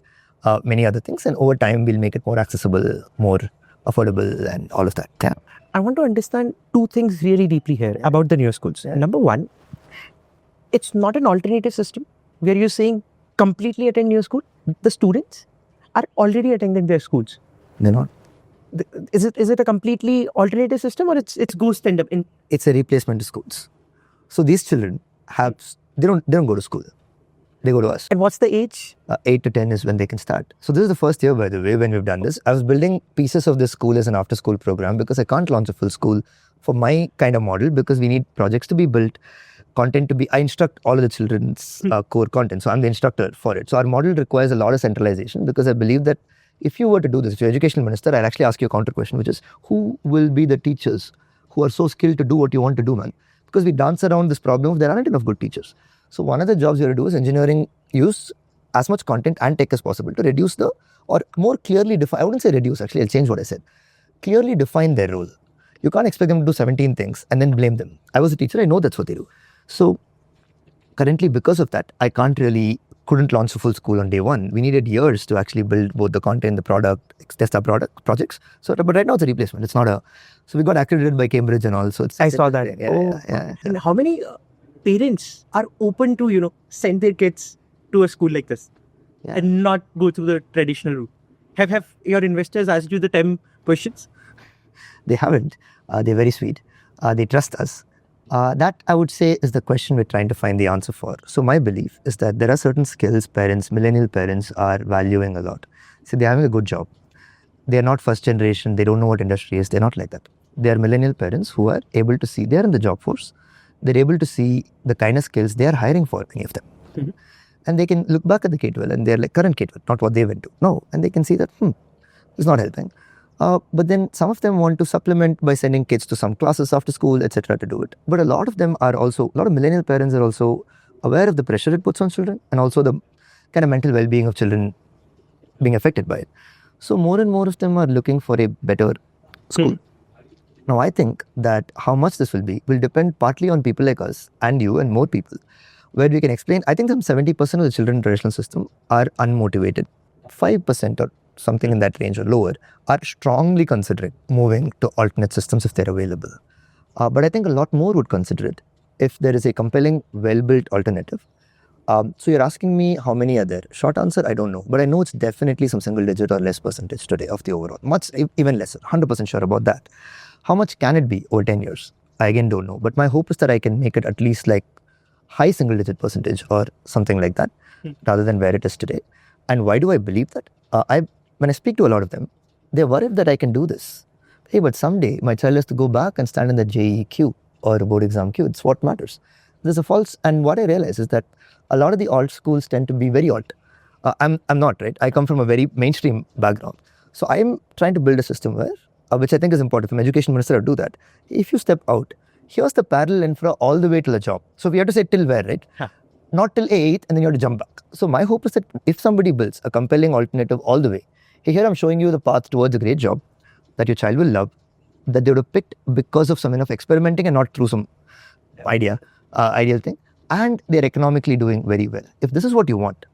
many other things, and over time we'll make it more accessible, more affordable, and all of that. Yeah. I want to understand two things really deeply here about the new schools. Yeah. Number one, it's not an alternative system where you're saying completely attend new school. The students are already attending their schools. They're not. Is it a completely alternative system, or it's ghost end up in? It's a replacement to schools. So these children they don't go to school. They go to us. And what's the age? 8 to 10 is when they can start. So this is the first year, by the way, when we've done this. I was building pieces of this school as an after-school program because I can't launch a full school for my kind of model because we need projects to be built, content to be... I instruct all of the children's core content. So I'm the instructor for it. So our model requires a lot of centralization because I believe that if you were to do this, if you're educational minister, I'll actually ask you a counter question, which is, who will be the teachers who are so skilled to do what you want to do, man? Because we dance around this problem of there aren't enough good teachers. So one of the jobs you have to do is engineering use as much content and tech as possible to reduce or more clearly define, I wouldn't say reduce, actually, I'll change what I said. Clearly define their role. You can't expect them to do 17 things and then blame them. I was a teacher, I know that's what they do. So currently, because of that, I couldn't launch a full school on day one. We needed years to actually build both the content, the product, test our projects. So, but right now it's a replacement. It's not so we got accredited by Cambridge and all. So I saw that. Yeah. And how many parents are open to, send their kids to a school like this and not go through the traditional route? Have your investors asked you the 10 questions? They haven't. They're very sweet. They trust us. That, I would say, is the question we're trying to find the answer for. So my belief is that there are certain skills millennial parents are valuing a lot. So they're having a good job. They're not first generation. They don't know what industry is. They're not like that. They're millennial parents who are able to see, they're in the job force. They're able to see the kind of skills they are hiring for, many of them. Mm-hmm. And they can look back at the K-12 and they're like current K-12, not what they went to. No. And they can see that, it's not helping. But then some of them want to supplement by sending kids to some classes after school, etc. to do it. But a lot of millennial parents are also aware of the pressure it puts on children and also the kind of mental well-being of children being affected by it. So more and more of them are looking for a better school. Now, I think that how much this will depend partly on people like us and you and more people, where we can explain. I think some 70% of the children in the traditional system are unmotivated. 5% or something in that range or lower are strongly considering moving to alternate systems if they're available. But I think a lot more would consider it if there is a compelling, well-built alternative. So you're asking me how many are there? Short answer, I don't know. But I know it's definitely some single digit or less percentage today of the overall. Much, even lesser, 100% sure about that. How much can it be over 10 years? I again don't know. But my hope is that I can make it at least like high single digit percentage or something like that, rather than where it is today. And why do I believe that? When I speak to a lot of them, they're worried that I can do this. Hey, but someday my child has to go back and stand in the JEE queue or a board exam queue. It's what matters. There's a false, and what I realize is that a lot of the alt schools tend to be very alt. I'm not, right? I come from a very mainstream background. So I'm trying to build a system where, which I think is important from education minister to do that. If you step out, here's the parallel infra all the way till a job. So we have to say till where, right? Not till A8 and then you have to jump back. So my hope is that if somebody builds a compelling alternative all the way, hey, here I'm showing you the path towards a great job that your child will love, that they would have picked because of some enough experimenting and not through some ideal thing, and they're economically doing very well. If this is what you want,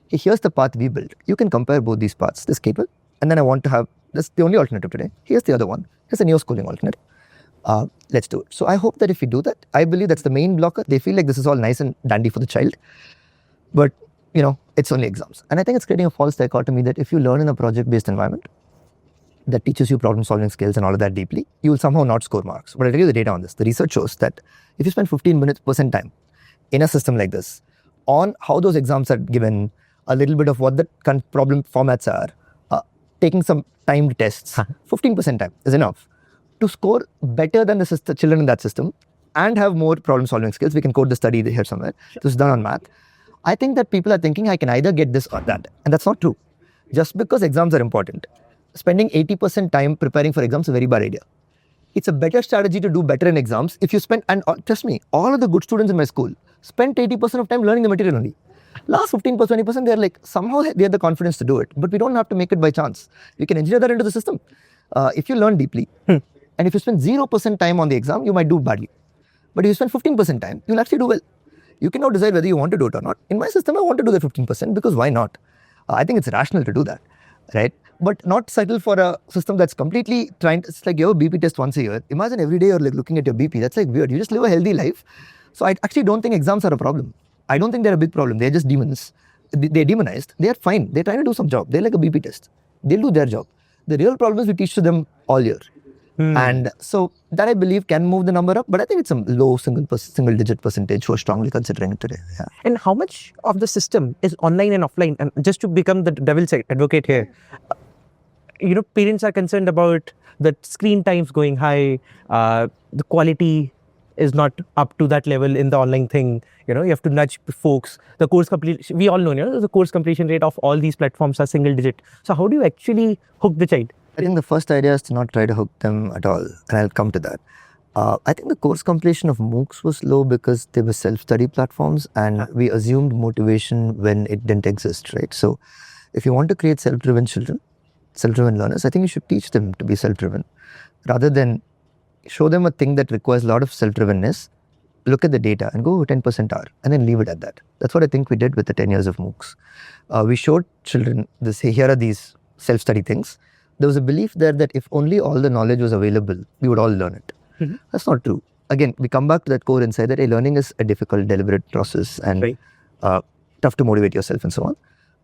hey, here's the path we built. You can compare both these paths, this cable, and then I want to have, that's the only alternative today. Here's the other one. Here's a neo-schooling alternative. Let's do it. So I hope that if we do that, I believe that's the main blocker. They feel like this is all nice and dandy for the child, but it's only exams. And I think it's creating a false dichotomy that if you learn in a project-based environment that teaches you problem-solving skills and all of that deeply, you will somehow not score marks. But I'll tell you the data on this. The research shows that if you spend 15% time in a system like this on how those exams are given, a little bit of what the problem formats are, taking some timed tests, 15% time is enough to score better than the children in that system and have more problem-solving skills. We can quote the study here somewhere. This is done on math. I think that people are thinking I can either get this or that. And that's not true. Just because exams are important, spending 80% time preparing for exams is a very bad idea. It's a better strategy to do better in exams if you spend, and trust me, all of the good students in my school spent 80% of time learning the material only. Last 15%, 20%, they're like, somehow they have the confidence to do it. But we don't have to make it by chance. We can engineer that into the system. If you learn deeply, and if you spend 0% time on the exam, you might do badly. But if you spend 15% time, you'll actually do well. You can now decide whether you want to do it or not. In my system, I want to do the 15% because why not? I think it's rational to do that, right? But not settle for a system that's completely it's like you have a BP test once a year. Imagine every day you're like looking at your BP. That's like weird. You just live a healthy life. So I actually don't think exams are a problem. I don't think they're a big problem. They're just demons. They're demonized. They're fine. They're trying to do some job. They're like a BP test. They'll do their job. The real problem is we teach to them all year. And so that I believe can move the number up, but I think it's a low single digit percentage who are strongly considering it today. Yeah. And how much of the system is online and offline? And just to become the devil's advocate here, parents are concerned about the screen times going high, the quality is not up to that level in the online thing. You have to nudge folks. The course completion, we all know, the course completion rate of all these platforms are single digit. So how do you actually hook the child? I think the first idea is to not try to hook them at all, and I'll come to that. I think the course completion of MOOCs was low because they were self-study platforms and we assumed motivation when it didn't exist, right? So if you want to create self-driven children, self-driven learners, I think you should teach them to be self-driven rather than show them a thing that requires a lot of self-drivenness, look at the data and go 10% hour and then leave it at that. That's what I think we did with the 10 years of MOOCs. We showed children this, hey, here are these self-study things. There was a belief there that if only all the knowledge was available, we would all learn it. That's not true. Again, we come back to that core inside that learning is a difficult, deliberate process and tough to motivate yourself and so on.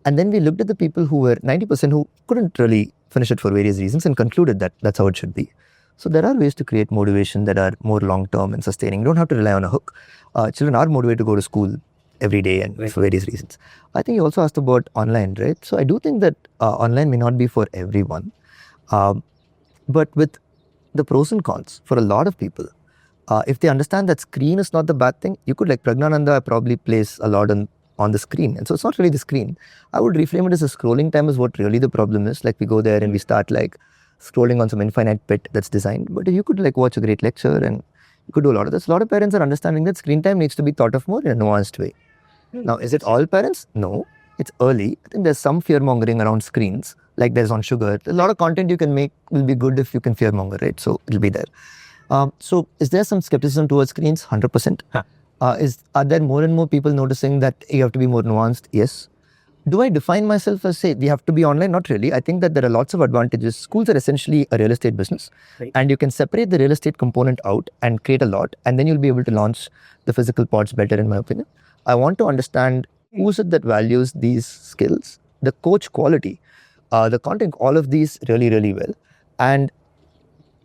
And then we looked at the people who were 90% who couldn't really finish it for various reasons and concluded that that's how it should be. So there are ways to create motivation that are more long-term and sustaining. You don't have to rely on a hook. Children are motivated to go to school every day and for various reasons. I think you also asked about online, right? So I do think that online may not be for everyone. But with the pros and cons for a lot of people, if they understand that screen is not the bad thing, you could like Pragnananda probably plays a lot on the screen. And so it's not really the screen. I would reframe it as a scrolling time is what really the problem is. Like we go there and we start like scrolling on some infinite pit that's designed. But if you could like watch a great lecture and you could do a lot of this. A lot of parents are understanding that screen time needs to be thought of more in a nuanced way. Now, is it all parents? No, it's early. I think there's some fear mongering around screens. Like there's on sugar. A lot of content you can make will be good if you can fearmonger, right? So it'll be there. So is there some skepticism towards screens? 100%. Are there more and more people noticing that you have to be more nuanced? Yes. Do I define myself as, say, we have to be online? Not really. I think that there are lots of advantages. Schools are essentially a real estate business. Right. And you can separate the real estate component out and create a lot. And then you'll be able to launch the physical pods better, in my opinion. I want to understand who's it that values these skills, the coach quality, the content, all of these really, really well. And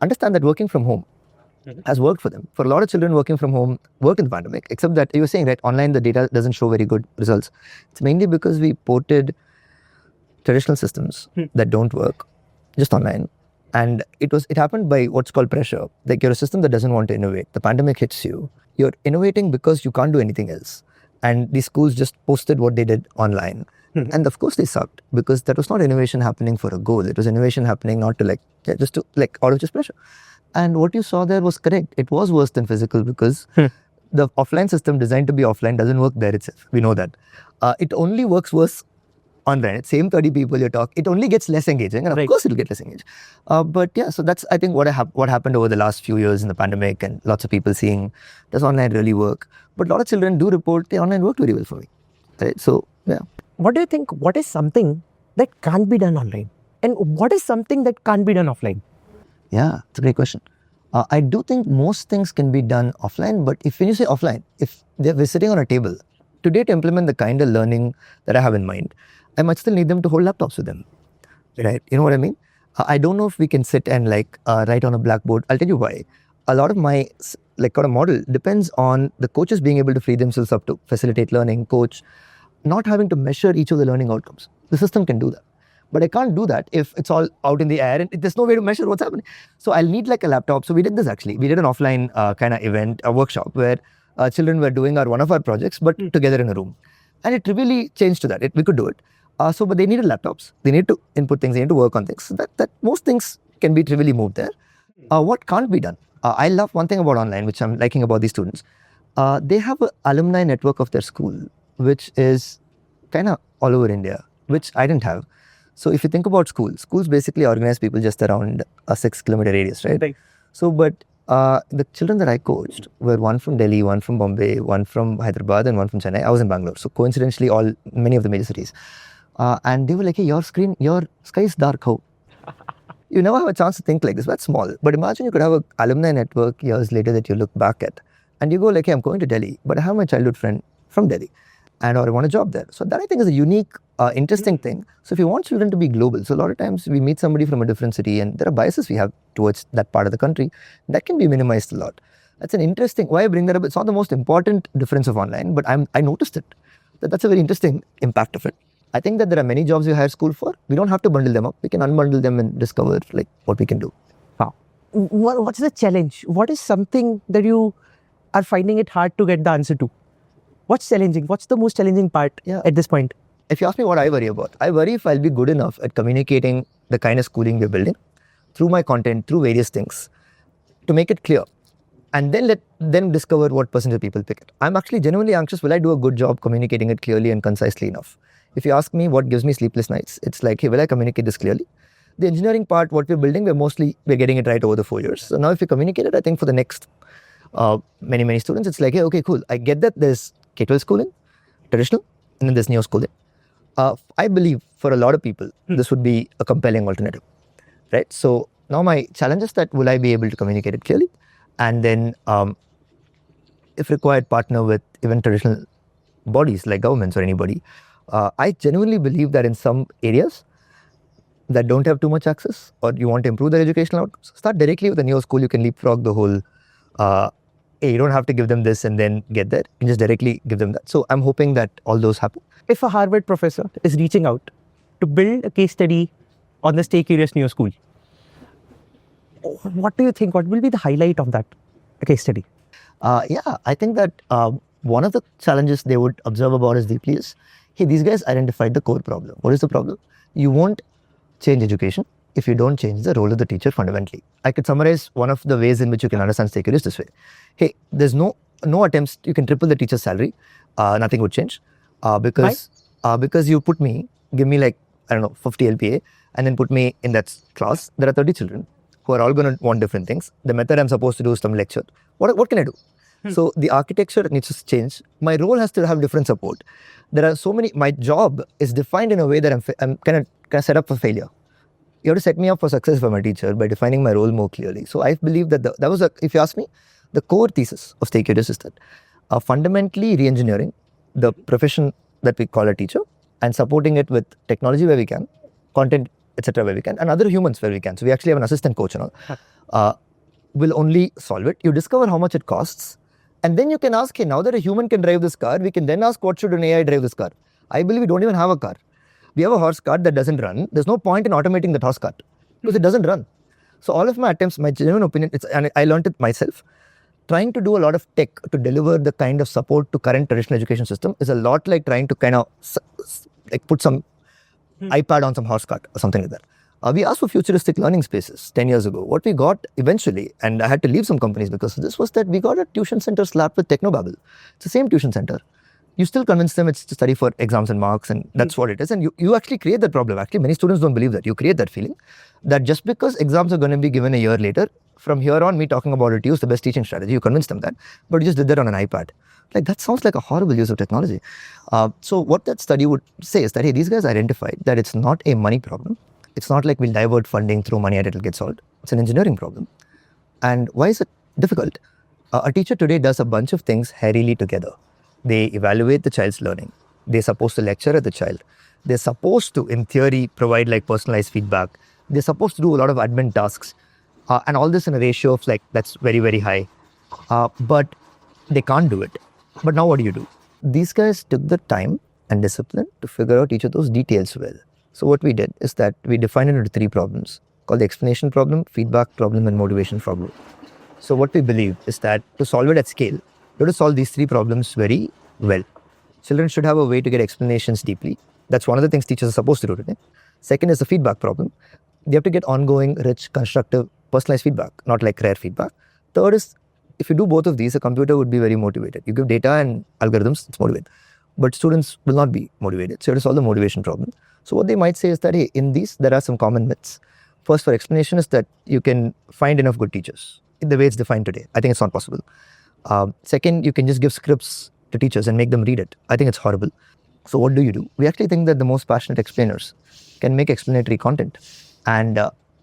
understand that working from home has worked for them. For a lot of children, working from home worked in the pandemic, except that you were saying, right, online the data doesn't show very good results. It's mainly because we ported traditional systems that don't work just online. And it happened by what's called pressure. Like, you're a system that doesn't want to innovate. The pandemic hits you. You're innovating because you can't do anything else. And these schools just posted what they did online. And of course they sucked, because that was not innovation happening for a goal. It was innovation happening not to just out of just pressure. And what you saw there was correct. It was worse than physical, because the offline system designed to be offline doesn't work there itself. We know that. It only works worse online. It's same 30 people you talk. It only gets less engaging. And of course it'll get less engaged. But yeah, so that's, I think, what happened over the last few years in the pandemic, and lots of people seeing, does online really work? But a lot of children do report the online worked very well for me. Right? So yeah. What do you think? What is something that can't be done online? And what is something that can't be done offline? Yeah, it's a great question. I do think most things can be done offline, but when you say offline, if we're sitting on a table, today to implement the kind of learning that I have in mind, I might still need them to hold laptops with them, right? You know what I mean? I don't know if we can sit and write on a blackboard. I'll tell you why. A lot of my kind of model depends on the coaches being able to free themselves up to facilitate learning, coach, not having to measure each of the learning outcomes. The system can do that. But I can't do that if it's all out in the air and there's no way to measure what's happening. So I'll need a laptop. So we did this actually. We did an offline kind of event, a workshop where children were doing one of our projects, but together in a room. And it really changed to that. We could do it. But they needed laptops. They need to input things. They need to work on things. So that most things can be trivially moved there. What can't be done? I love one thing about online, which I'm liking about these students. They have an alumni network of their school, which is kind of all over India, which I didn't have. So if you think about schools basically organize people just around a 6-kilometer radius, right? So, but the children that I coached were one from Delhi, one from Bombay, one from Hyderabad, and one from Chennai. I was in Bangalore. So coincidentally, many of the major cities. And they were like, hey, your sky is dark, how? You never have a chance to think like this. That's small. But imagine you could have an alumni network years later that you look back at. And you go hey, I'm going to Delhi, but I have my childhood friend from Delhi. Or I want a job there. So that I think is a unique, interesting thing. So if you want children to be global, so a lot of times we meet somebody from a different city and there are biases we have towards that part of the country. That can be minimized a lot. That's an interesting, why I bring that up, it's not the most important difference of online, but I noticed it. That's a very interesting impact of it. I think that there are many jobs we hire school for. We don't have to bundle them up. We can unbundle them and discover what we can do. Wow. What's the challenge? What is something that you are finding it hard to get the answer to? What's challenging? What's the most challenging part at this point? If you ask me what I worry about, I worry if I'll be good enough at communicating the kind of schooling we're building through my content, through various things, to make it clear. And then let them discover what percentage of people pick it. I'm actually genuinely anxious. Will I do a good job communicating it clearly and concisely enough? If you ask me what gives me sleepless nights, it's hey, will I communicate this clearly? The engineering part, what we're building, we're getting it right over the 4 years. So now if we communicate it, I think for the next many students, it's hey, okay, cool. I get that there's K-12 schooling, traditional, and then there's neo schooling. I believe for a lot of people, this would be a compelling alternative, right? So now my challenge is that will I be able to communicate it clearly? And then if required, partner with even traditional bodies like governments or anybody. I genuinely believe that in some areas that don't have too much access or you want to improve their educational outcomes, start directly with a neo school. You can leapfrog the whole hey, you don't have to give them this and then get there. You can just directly give them that. So I'm hoping that all those happen. If a Harvard professor is reaching out to build a case study on the StayQrious Neo School, what do you think? What will be the highlight of that case study? I think that one of the challenges they would observe about us deeply is, hey, these guys identified the core problem. What is the problem? You won't change education if you don't change the role of the teacher fundamentally. I could summarize one of the ways in which you can understand StayQrious this way. Hey, there's no attempts, you can triple the teacher's salary, nothing would change. Because you put me, give me 50 LPA and then put me in that class. There are 30 children who are all going to want different things. The method I'm supposed to do is some lecture. What can I do? So the architecture needs to change. My role has to have different support. There are so many, my job is defined in a way that I'm kind of set up for failure. You have to set me up for success for my teacher by defining my role more clearly. So I believe that that was, if you ask me, the core thesis of StayQrious is that fundamentally re-engineering the profession that we call a teacher and supporting it with technology where we can, content, etc. where we can, and other humans where we can. So we actually have an assistant coach and all. Will only solve it. You discover how much it costs, and then you can ask, hey, now that a human can drive this car, we can then ask, what should an AI drive this car? I believe we don't even have a car. We have a horse cart that doesn't run. There's no point in automating that horse cart because it doesn't run. So all of my attempts, my genuine opinion, and I learned it myself, trying to do a lot of tech to deliver the kind of support to current traditional education system is a lot like trying to kind of like put some iPad on some horse cart or something like that. We asked for futuristic learning spaces 10 years ago. What we got eventually, and I had to leave some companies because of this, was that we got a tuition center slapped with technobabble. It's the same tuition center. You still convince them it's to study for exams and marks, and that's what it is. And you actually create that problem. Actually, many students don't believe that. You create that feeling that just because exams are going to be given a year later, from here on, me talking about it to you is the best teaching strategy. You convince them that, but you just did that on an iPad. Like, that sounds like a horrible use of technology. So what that study would say is that, hey, these guys identified that it's not a money problem. It's not like we'll divert funding through money and it'll get solved. It's an engineering problem. And why is it difficult? A teacher today does a bunch of things hairily together. They evaluate the child's learning. They're supposed to lecture at the child. They're supposed to, in theory, provide like personalized feedback. They're supposed to do a lot of admin tasks. And all this in a ratio of like, that's very, very high. But they can't do it. But now what do? These guys took the time and discipline to figure out each of those details well. So what we did is that we defined it into 3 problems called the explanation problem, feedback problem, and motivation problem. So what we believe is that to solve it at scale, you have to solve these 3 problems very well. Children should have a way to get explanations deeply. That's one of the things teachers are supposed to do today. Second is the feedback problem. They have to get ongoing, rich, constructive, personalized feedback, not like rare feedback. Third is, if you do both of these, a computer would be very motivated. You give data and algorithms, it's motivated. But students will not be motivated. So you have to solve the motivation problem. So what they might say is that, hey, in these, there are some common myths. First, for explanation is that you can find enough good teachers in the way it's defined today. I think it's not possible. Second, you can just give scripts to teachers and make them read it. I think it's horrible. So what do? We actually think that the most passionate explainers can make explanatory content, and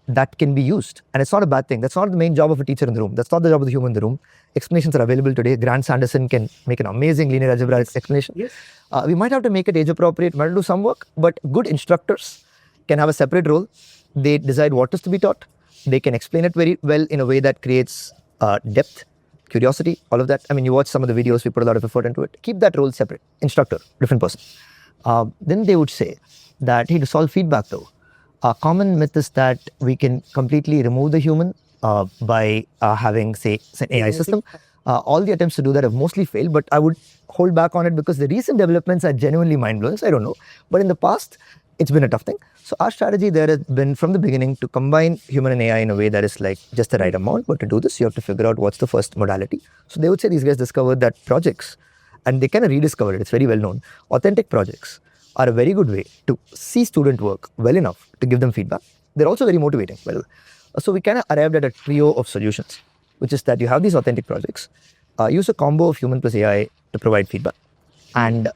that can be used. And it's not a bad thing. That's not the main job of a teacher in the room. That's not the job of the human in the room. Explanations are available today. Grant Sanderson can make an amazing linear algebra explanation. Yes. We might have to make it age appropriate, might have to do some work, but good instructors can have a separate role. They decide what is to be taught. They can explain it very well in a way that creates depth, curiosity, all of that. I mean, you watch some of the videos, we put a lot of effort into it. Keep that role separate. Instructor, different person. Then they would say that, hey, to solve feedback though, a common myth is that we can completely remove the human by having, say, an AI system. All the attempts to do that have mostly failed, but I would hold back on it because the recent developments are genuinely mind-blowing. So I don't know. But in the past, it's been a tough thing. So our strategy there has been from the beginning to combine human and AI in a way that is like just the right amount. But to do this, you have to figure out what's the first modality. So they would say these guys discovered that projects, and they kind of rediscovered it. It's very well known. Authentic projects are a very good way to see student work well enough to give them feedback. They're also very motivating, by the way. So we kind of arrived at a trio of solutions, which is that you have these authentic projects, use a combo of human plus AI to provide feedback. And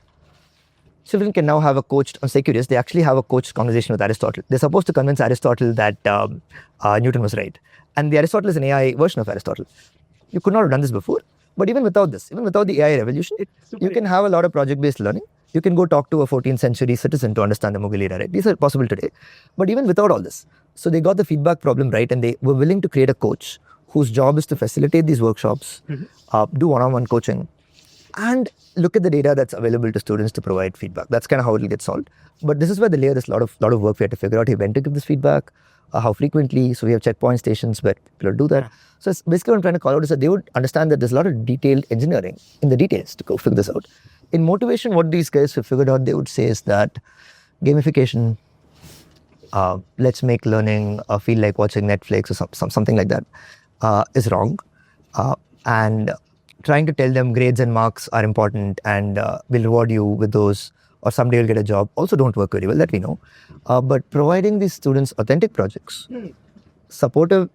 children can now have a coached, on StayQrious, they actually have a coached conversation with Aristotle. They're supposed to convince Aristotle that Newton was right. And the Aristotle is an AI version of Aristotle. You could not have done this before. But even without this, even without the AI revolution, you can have a lot of project-based learning. You can go talk to a 14th century citizen to understand the Mughal era, right? These are possible today. But even without all this, so they got the feedback problem right, and they were willing to create a coach whose job is to facilitate these workshops, do one-on-one coaching, and look at the data that's available to students to provide feedback. That's kind of how it will get solved. But this is where the layer, there's a lot of work we had to figure out. Hey, when to give this feedback, how frequently. So we have checkpoint stations where people do that. So it's basically what I'm trying to call out is that they would understand that there's a lot of detailed engineering in the details to go figure this out. In motivation, what these guys have figured out, they would say is that gamification, let's make learning feel like watching Netflix or something like that, is wrong. And trying to tell them grades and marks are important and we'll reward you with those, or someday you'll get a job, also don't work very well, that we know. But providing these students authentic projects, supportive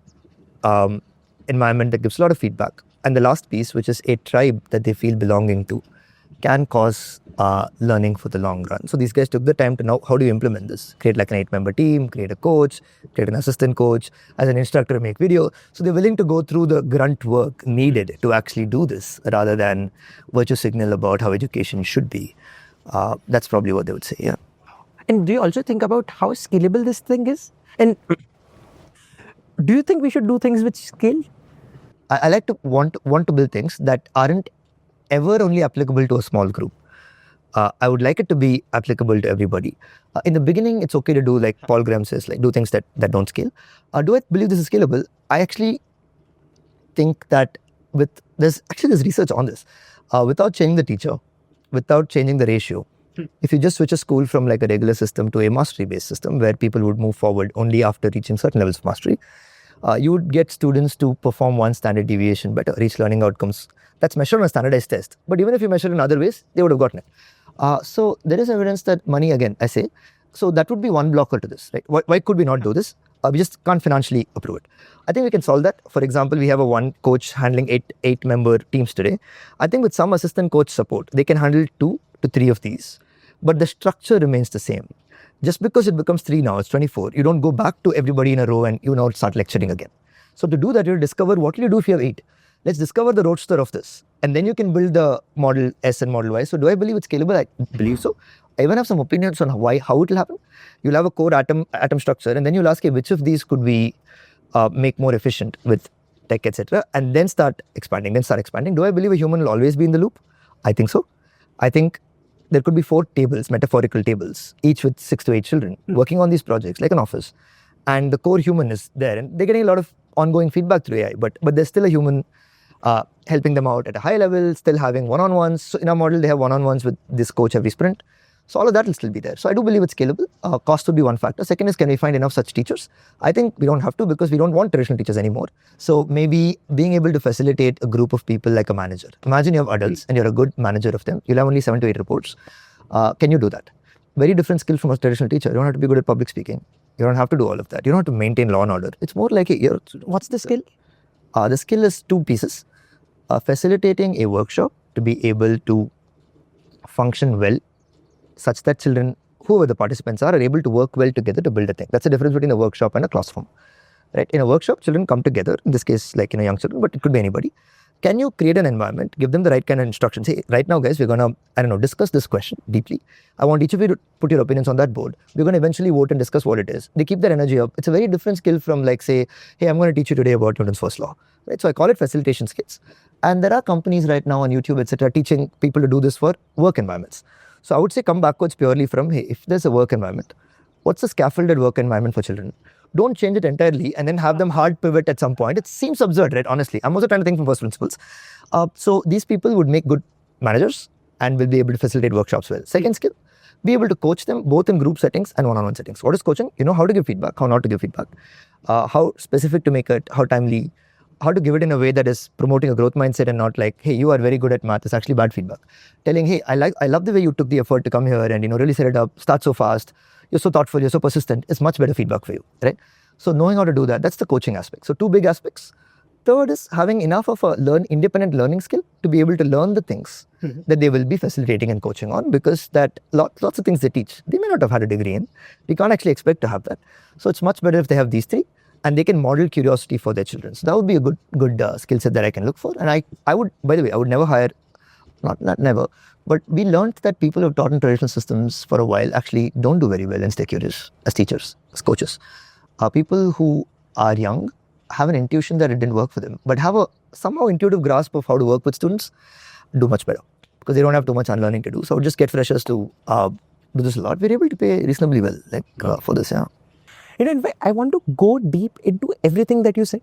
environment that gives a lot of feedback, And the last piece, which is a tribe that they feel belonging to, can cause learning for the long run. So these guys took the time to know how do you implement this? Create like an 8-member team, create a coach, create an assistant coach, as an instructor make video. So they're willing to go through the grunt work needed to actually do this rather than virtue signal about how education should be. That's probably what they would say, yeah. And do you also think about how scalable this thing is? And do you think we should do things which scale? I like to want to build things that aren't ever only applicable to a small group. I would like it to be applicable to everybody. In the beginning, it's okay to do like Paul Graham says, like do things that don't scale. Do I believe this is scalable? I actually think that there's research on this. Without changing the teacher, without changing the ratio, if you just switch a school from like a regular system to a mastery-based system where people would move forward only after reaching certain levels of mastery, you would get students to perform one standard deviation better, reach learning outcomes. That's measured on a standardized test. But even if you measure in other ways, they would have gotten it. So there is evidence that money, again, I say, so that would be one blocker to this, right? Why could we not do this? We just can't financially approve it. I think we can solve that. For example, we have a one coach handling eight-member teams today. I think with some assistant coach support, they can handle 2 to 3 of these. But the structure remains the same. Just because it becomes 3 now, it's 24. You don't go back to everybody in a row and you now start lecturing again. So to do that, you'll discover what will you do if you have 8. Let's discover the roadster of this. And then you can build the model S and model Y. So do I believe it's scalable? I believe so. I even have some opinions on how it will happen. You'll have a core atom structure, and then you'll ask, which of these could we make more efficient with tech, etc., and then start expanding. Do I believe a human will always be in the loop? I think so. I think there could be 4 tables, metaphorical tables, each with 6 to 8 children working on these projects like an office. And the core human is there, and they're getting a lot of ongoing feedback through AI, but there's still a human helping them out at a high level, still having one-on-ones. So in our model, they have one-on-ones with this coach every sprint. So all of that will still be there. So I do believe it's scalable. Cost would be one factor. Second is, can we find enough such teachers? I think we don't have to, because we don't want traditional teachers anymore. So maybe being able to facilitate a group of people like a manager. Imagine you have adults and you're a good manager of them. You'll have only 7 to 8 reports. Can you do that? Very different skill from a traditional teacher. You don't have to be good at public speaking. You don't have to do all of that. You don't have to maintain law and order. It's more like What's the skill? The skill is 2 pieces. Facilitating a workshop to be able to function well, such that children, whoever the participants are able to work well together to build a thing. That's the difference between a workshop and a classroom. Right? In a workshop, children come together, in this case, like young children, but it could be anybody. Can you create an environment, give them the right kind of instructions? Hey, right now, guys, we're going to, discuss this question deeply. I want each of you to put your opinions on that board. We're going to eventually vote and discuss what it is. They keep that energy up. It's a very different skill from like, say, hey, I'm going to teach you today about Newton's first law. Right? So I call it facilitation skills. And there are companies right now on YouTube, etc., teaching people to do this for work environments. So I would say come backwards purely from, hey, if there's a work environment, what's a scaffolded work environment for children? Don't change it entirely and then have them hard pivot at some point. It seems absurd, right? Honestly, I'm also trying to think from first principles. So these people would make good managers and will be able to facilitate workshops well. Second skill, be able to coach them both in group settings and one-on-one settings. What is coaching? You know how to give feedback, how not to give feedback, how specific to make it, how timely, how to give it in a way that is promoting a growth mindset and not like, hey, you are very good at math. It's actually bad feedback. Telling, hey, I love the way you took the effort to come here and really set it up, start so fast. You're so thoughtful, you're so persistent. It's much better feedback for you, right? So knowing how to do that, that's the coaching aspect. So 2 big aspects. Third is having enough of a independent learning skill to be able to learn the things that they will be facilitating and coaching on, because that lots of things they teach, they may not have had a degree in. We can't actually expect to have that. So it's much better if they have these 3 and they can model curiosity for their children. So that would be a good skill set that I can look for. And I would, by the way, I would never hire, not never, but we learned that people who have taught in traditional systems for a while actually don't do very well in StayQrious as teachers, as coaches. People who are young have an intuition that it didn't work for them, but have a somehow intuitive grasp of how to work with students, do much better because they don't have too much unlearning to do. So I would just get freshers to do this a lot. We're able to pay reasonably well for this, yeah. In fact, I want to go deep into everything that you said,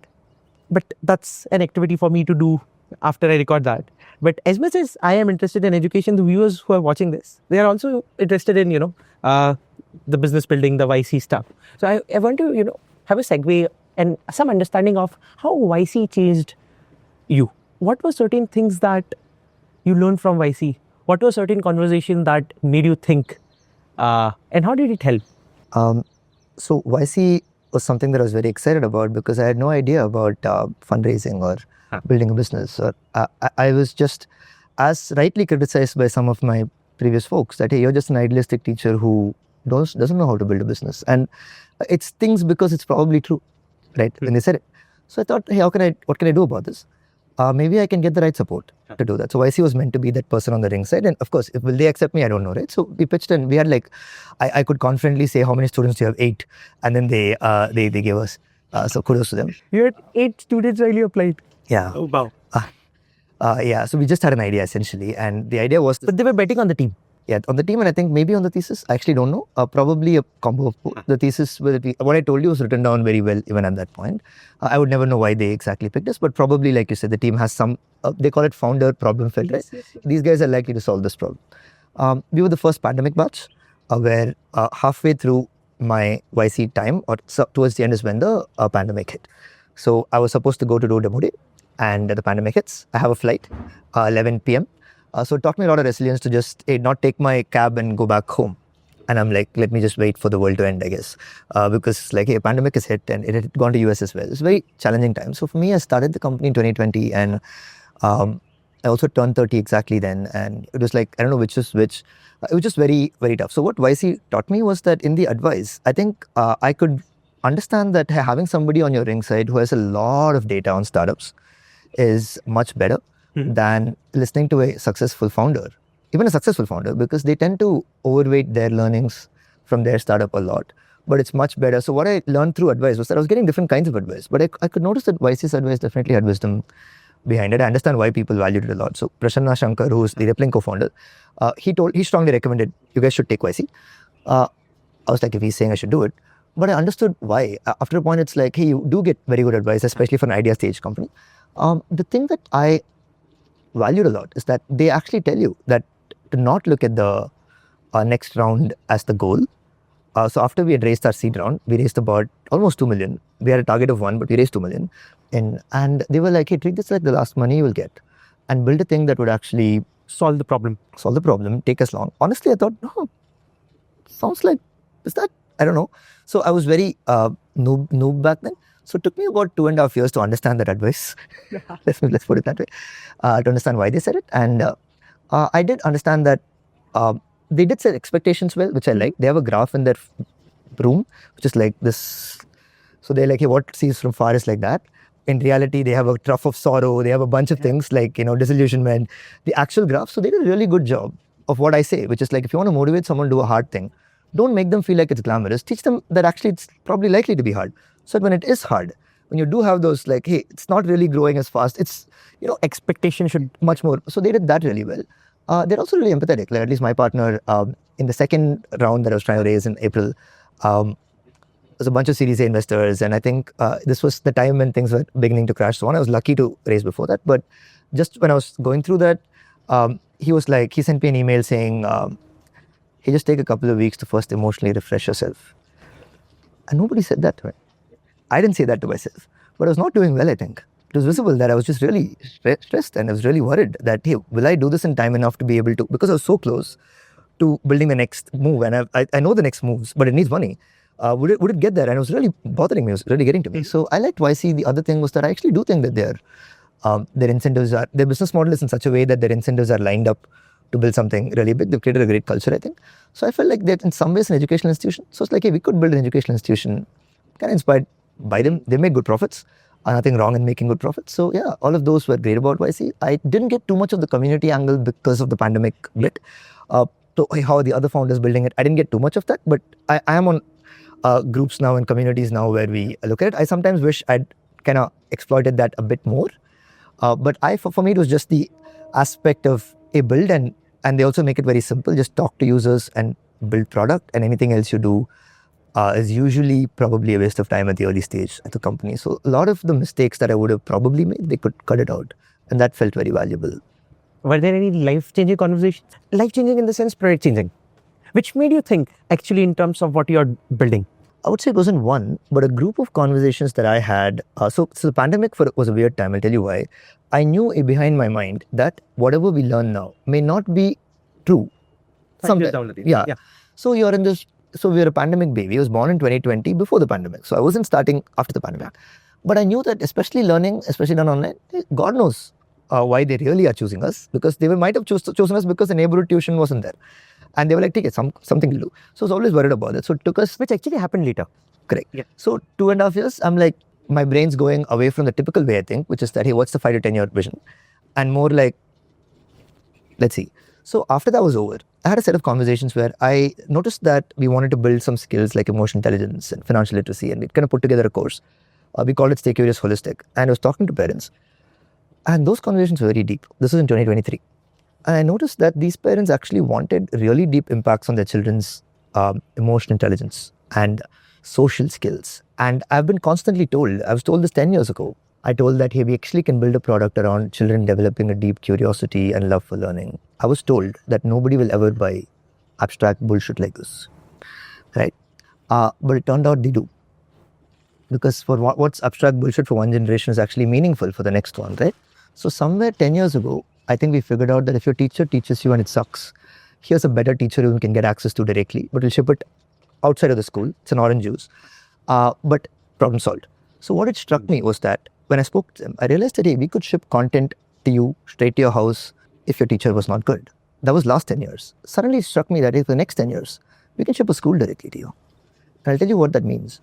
but that's an activity for me to do after I record that. But as much as I am interested in education, the viewers who are watching this, they are also interested in, the business building, the YC stuff. So I want to, have a segue and some understanding of how YC changed you. What were certain things that you learned from YC? What were certain conversations that made you think? And how did it help? So YC was something that I was very excited about because I had no idea about fundraising or building a business. Or I was just as rightly criticized by some of my previous folks that, hey, you're just an idealistic teacher who doesn't know how to build a business. And it stings because it's probably true, right? When they said it. So I thought, hey, what can I do about this? Maybe I can get the right support to do that. So YC was meant to be that person on the ring side. And of course, will they accept me? I don't know, right? So we pitched and we had like, I could confidently say how many students do you have? 8. And then they gave us. So kudos to them. You had 8 students while you applied. Yeah. Oh, wow. Yeah. So we just had an idea essentially. And the idea was... But they were betting on the team. Yeah, on the team, and I think maybe on the thesis. I actually don't know. Probably a combo of both. The thesis, what I told you, was written down very well even at that point. I would never know why they exactly picked us, but probably, like you said, the team has some, they call it founder problem fit, right? Yes. These guys are likely to solve this problem. We were the first pandemic batch where halfway through my YC time, or towards the end is when the pandemic hit. So I was supposed to go to do demo day, and the pandemic hits. I have a flight, 11 p.m. So it taught me a lot of resilience to just not take my cab and go back home. And I'm like, let me just wait for the world to end, I guess. Because like, a pandemic has hit and it had gone to US as well. It's a very challenging time. So for me, I started the company in 2020 and I also turned 30 exactly then. And it was like, I don't know which is which. It was just very, very tough. So what YC taught me was that in the advice, I think I could understand that having somebody on your ring side who has a lot of data on startups is much better than listening to a successful founder, even a successful founder, because they tend to overweight their learnings from their startup a lot. But it's much better. So what I learned through advice was that I was getting different kinds of advice, but I could notice that YC's advice definitely had wisdom behind it. I understand why people valued it a lot. So Prasanna Shankar, who's the Rippling co-founder, he strongly recommended you guys should take YC. I was like, if he's saying I should do it, but I understood why. After a point, it's like, hey, you do get very good advice, especially for an idea stage company. The thing that I valued a lot is that they actually tell you that to not look at the next round as the goal. So after we had raised our seed round, we raised about almost 2 million. We had a target of 1, but we raised 2 million. And they were like, hey, treat this like the last money you will get and build a thing that would actually solve the problem, take us long. Honestly, I thought, no, sounds like, is that, I don't know. So I was very noob back then. So it took me about 2.5 years to understand that advice. let's put it that way, to understand why they said it. And I did understand that they did set expectations well, which I like. They have a graph in their room, which is like this. So they're like, hey, what sees from far is like that. In reality, they have a trough of sorrow. They have a bunch of things like, disillusionment, the actual graph. So they did a really good job of what I say, which is like, if you want to motivate someone to do a hard thing, don't make them feel like it's glamorous. Teach them that actually it's probably likely to be hard. So that when it is hard, when you do have those like, hey, it's not really growing as fast. It's, expectation should much more. So they did that really well. They're also really empathetic. Like at least my partner, in the second round that I was trying to raise in April, there's a bunch of Series A investors. And I think this was the time when things were beginning to crash. So I was lucky to raise before that. But just when I was going through that, he sent me an email saying, hey, just take a couple of weeks to first emotionally refresh yourself. And nobody said that to me. I didn't say that to myself, but I was not doing well, I think. It was visible that I was just really stressed and I was really worried that, hey, will I do this in time enough to be able to, because I was so close to building the next move and I know the next moves, but it needs money. Would it get there? And it was really bothering me. It was really getting to me. So I liked YC. The other thing was that I actually do think that their incentives their business model is in such a way that their incentives are lined up to build something really big. They've created a great culture, I think. So I felt like they're in some ways an educational institution. So it's like, hey, we could build an educational institution kind of inspired by them. They make good profits. Nothing wrong in making good profits. So yeah, all of those were great about YC. I didn't get too much of the community angle because of the pandemic bit. So how the other founders building it, I didn't get too much of that. But I am on groups now and communities now where we look at it. I sometimes wish I'd kind of exploited that a bit more. But for me, it was just the aspect of a build and they also make it very simple. Just talk to users and build product, and anything else you do is usually probably a waste of time at the early stage at the company. So a lot of the mistakes that I would have probably made, they could cut it out. And that felt very valuable. Were there any life-changing conversations? Life-changing in the sense product-changing, which made you think actually in terms of what you're building? I would say it wasn't one, but a group of conversations that I had. So the pandemic was a weird time. I'll tell you why. I knew behind my mind that whatever we learn now may not be true. Someday. Yeah. So you're in this So we were a pandemic baby. I was born in 2020 before the pandemic. So I wasn't starting after the pandemic. But I knew that especially learning, especially done online, God knows why they really are choosing us, because they might have chosen us because the neighborhood tuition wasn't there. And they were like, take it, something to do. So I was always worried about it. So it took us, Which actually happened later. correct. Yeah. So 2.5 years, I'm like, my brain's going away from the typical way I think, which is that, hey, what's the 5 to 10 year vision? And more like, let's see. So after that was over, I had a set of conversations where I noticed that we wanted to build some skills like emotional intelligence and financial literacy, and we kind of put together a course. We called it StayQrious Holistic, and I was talking to parents, and those conversations were very deep. This was in 2023, and I noticed that these parents actually wanted really deep impacts on their children's emotional intelligence and social skills. And I've been constantly told, I was told this 10 years ago, I told that, hey, we actually can build a product around children developing a deep curiosity and love for learning. I was told that nobody will ever buy abstract bullshit like this, right? But it turned out they do. Because for what's abstract bullshit for one generation is actually meaningful for the next one, right? So somewhere 10 years ago, I think we figured out that if your teacher teaches you and it sucks, here's a better teacher you can get access to directly, but we'll ship it outside of the school. It's an orange juice, but problem solved. So what it struck me was that when I spoke to them, I realized that, hey, we could ship content to you straight to your house if your teacher was not good. That was last 10 years. Suddenly it struck me that if the next 10 years, we can ship a school directly to you. And I'll tell you what that means.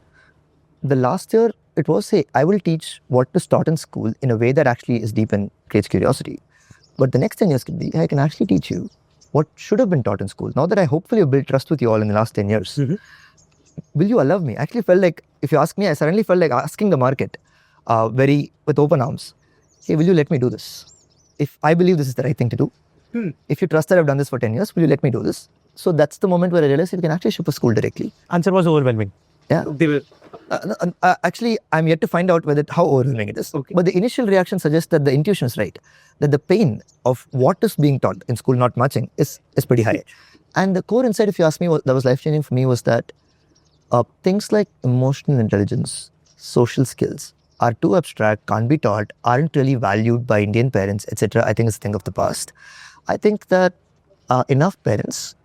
The last year, it was, say, I will teach what is taught in school in a way that actually is deep and creates curiosity. But the next 10 years could be, I can actually teach you what should have been taught in school. Now that I hopefully have built trust with you all in the last 10 years, will you allow me? I actually felt like, if you ask me, I suddenly felt like asking the market with open arms, hey, will you let me do this? If I believe this is the right thing to do, if you trust that I've done this for 10 years, will you let me do this? So that's the moment where I realized you can actually ship a school directly. Answer was overwhelming. Yeah. They were. Actually, I'm yet to find out how overwhelming it is. Okay. But the initial reaction suggests that the intuition is right. That the pain of what is being taught in school not matching is pretty high. And the core insight, if you ask me, that was life-changing for me was that things like emotional intelligence, social skills are too abstract, can't be taught, aren't really valued by Indian parents, etc. I think it's a thing of the past. I think that enough parents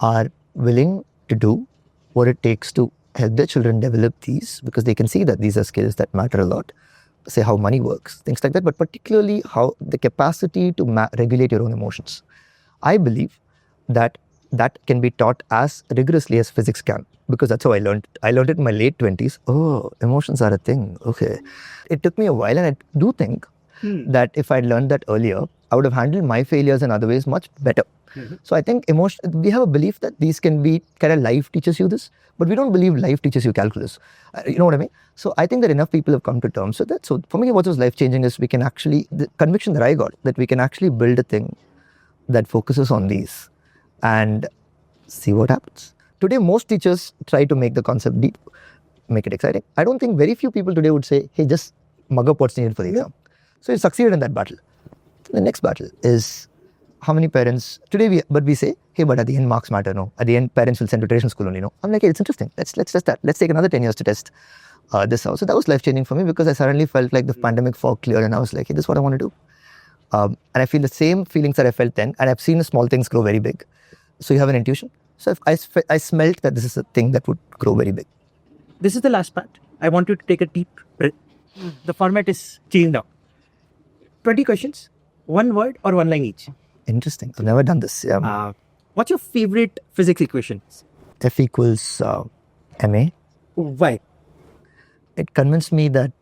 are willing to do what it takes to help their children develop these, because they can see that these are skills that matter a lot. Say how money works, things like that, but particularly how the capacity to regulate your own emotions. I believe that can be taught as rigorously as physics can, because that's how I learned. I learned it in my late 20s. Oh, emotions are a thing. Okay. It took me a while, and I do think that if I'd learned that earlier, I would have handled my failures in other ways much better. So I think we have a belief that these can be kind of life teaches you this, but we don't believe life teaches you calculus. You know what I mean? So I think that enough people have come to terms with that. So for me, what was life changing is the conviction that I got that we can actually build a thing that focuses on these and see what happens. Today, most teachers try to make the concept deep, make it exciting. I don't think very few people today would say, hey, just mug up what's needed for the exam. So you succeeded in that battle. The next battle is how many parents today we say, hey, but at the end marks matter. No, at the end parents will send to traditional school only. No, I'm like, hey, it's interesting. Let's test that. Let's take another 10 years to test this out. So that was life changing for me, because I suddenly felt like the pandemic fog cleared, and I was like, hey, this is what I want to do. And I feel the same feelings that I felt then, and I've seen the small things grow very big. So you have an intuition. So if I smelt that this is a thing that would grow very big. This is the last part. I want you to take a deep breath. The format is changed now. 20 questions, one word or one line each. Interesting. I've never done this. What's your favorite physics equation? F equals ma. Why? It convinced me that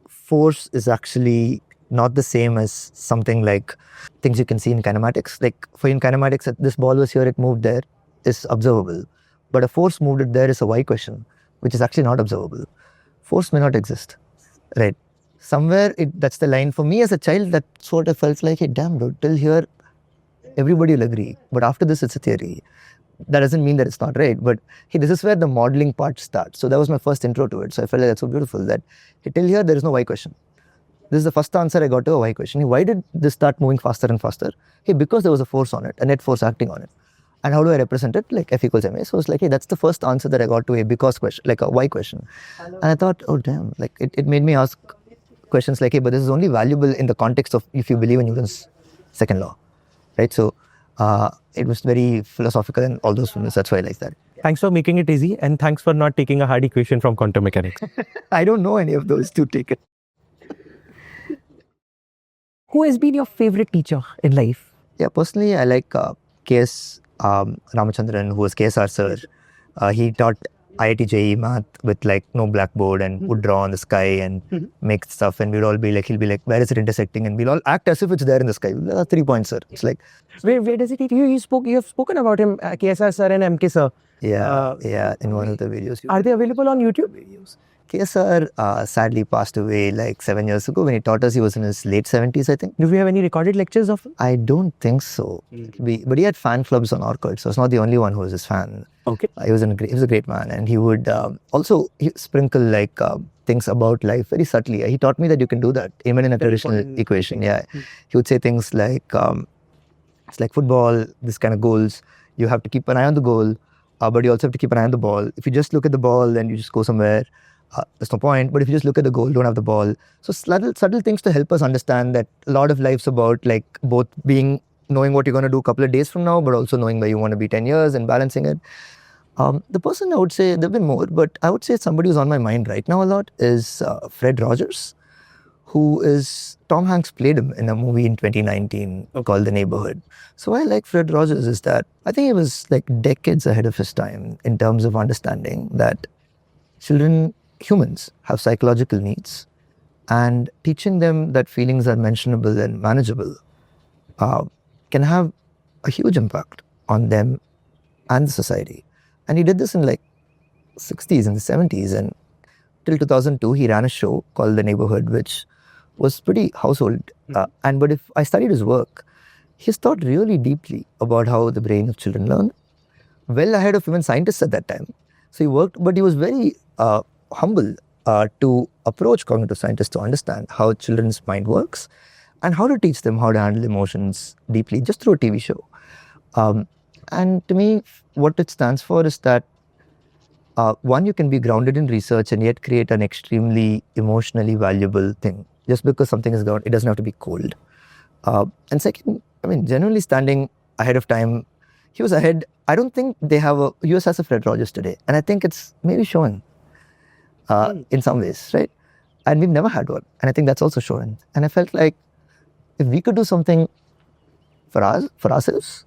force is actually not the same as something like things you can see in kinematics. Like in kinematics, this ball was here, it moved there, is observable. But a force moved it there is a why question, which is actually not observable. Force may not exist, right? Somewhere that's the line. For me as a child, that sort of felt like, hey, damn, dude, till here, everybody will agree. But after this, it's a theory. That doesn't mean that it's not right. But hey, this is where the modeling part starts. So that was my first intro to it. So I felt like that's so beautiful that hey, till here, there is no why question. This is the first answer I got to a why question. Hey, why did this start moving faster and faster? Hey, because there was a force on it, a net force acting on it. And how do I represent it? Like F equals ma. So it's like, hey, that's the first answer that I got to a because question, like a why question. And I thought, oh, damn, like it made me ask questions like, hey, but this is only valuable in the context of if you believe in Newton's second law, right? So It was very philosophical and all those films. That's why I like that. Thanks for making it easy, and thanks for not taking a hard equation from quantum mechanics. I don't know any of those to take it. Who has been your favorite teacher in life? Yeah, personally, I like KS Ramachandran, who was KSR sir. He taught IIT JEE math with like no blackboard and would draw on the sky and make stuff. And we'd all be like, he'll be like, where is it intersecting? And we'll all act as if it's there in the sky. 3 points, sir. It's like, Where does it teach you? You have spoken about him, KSR sir and MK sir. yeah, in one of the videos. Are they available on YouTube? Videos. KSR sadly passed away like 7 years ago. When he taught us, he was in his late 70s, I think. Do we have any recorded lectures of him? I don't think so. But he had fan clubs on Orkut, so it's not the only one who was his fan. Okay. He was a great man, and he would also sprinkle like things about life very subtly. He taught me that you can do that, even in a traditional equation. Yeah, he would say things like, it's like football, this kind of goals. You have to keep an eye on the goal, but you also have to keep an eye on the ball. If you just look at the ball, then you just go somewhere. There's no point. But if you just look at the goal, don't have the ball. So subtle things to help us understand that a lot of life's about like both knowing what you're going to do a couple of days from now, but also knowing where you want to be 10 years and balancing it. The person I would say, there have been more, but I would say somebody who's on my mind right now a lot is Fred Rogers, who is, Tom Hanks played him in a movie in 2019 called The Neighborhood. So why I like Fred Rogers is that I think he was like decades ahead of his time in terms of understanding that humans have psychological needs, and teaching them that feelings are mentionable and manageable can have a huge impact on them and the society. And he did this in like 60s and the 70s, and till 2002 he ran a show called The Neighborhood, which was pretty household. But if I studied his work, he's thought really deeply about how the brain of children learn, well ahead of even scientists at that time. So he worked, but he was very humble to approach cognitive scientists to understand how children's mind works and how to teach them how to handle emotions deeply just through a TV show. And to me, what it stands for is that one, you can be grounded in research and yet create an extremely emotionally valuable thing. Just because something is grounded, it doesn't have to be cold. And second, I mean, generally standing ahead of time, he was ahead. I don't think they have US has a Fred Rogers today. And I think it's maybe shown in some ways, right? And we've never had one. And I think that's also shown. And I felt like if we could do something for ourselves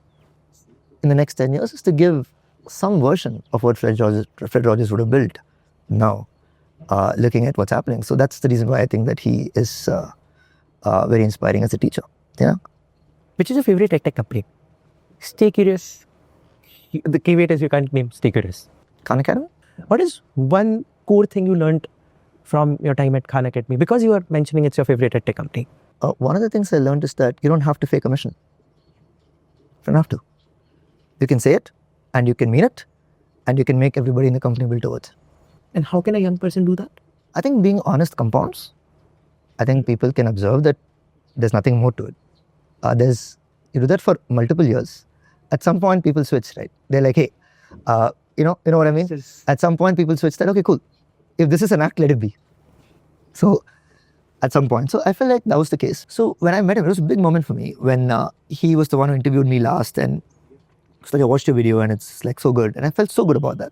in the next 10 years, is to give some version of what Fred Rogers would have built now, looking at what's happening. So that's the reason why I think that he is very inspiring as a teacher. Yeah. Which is your favorite EdTech company? StayQrious. The caveat is you can't name StayQrious. Khan Academy? What is one core thing you learned from your time at Khan Academy? Because you are mentioning it's your favorite EdTech company. One of the things I learned is that you don't have to fake a mission. You don't have to. You can say it, and you can mean it, and you can make everybody in the company build towards it. And how can a young person do that? I think being honest compounds. I think people can observe that there's nothing more to it. You do that for multiple years. At some point, people switch, right? They're like, hey, you know what I mean? Yes. At some point, people switch that, okay, cool. If this is an act, let it be. So at some point. So I felt like that was the case. So when I met him, it was a big moment for me when he was the one who interviewed me last, and it's like I watched your video and it's like so good. And I felt so good about that.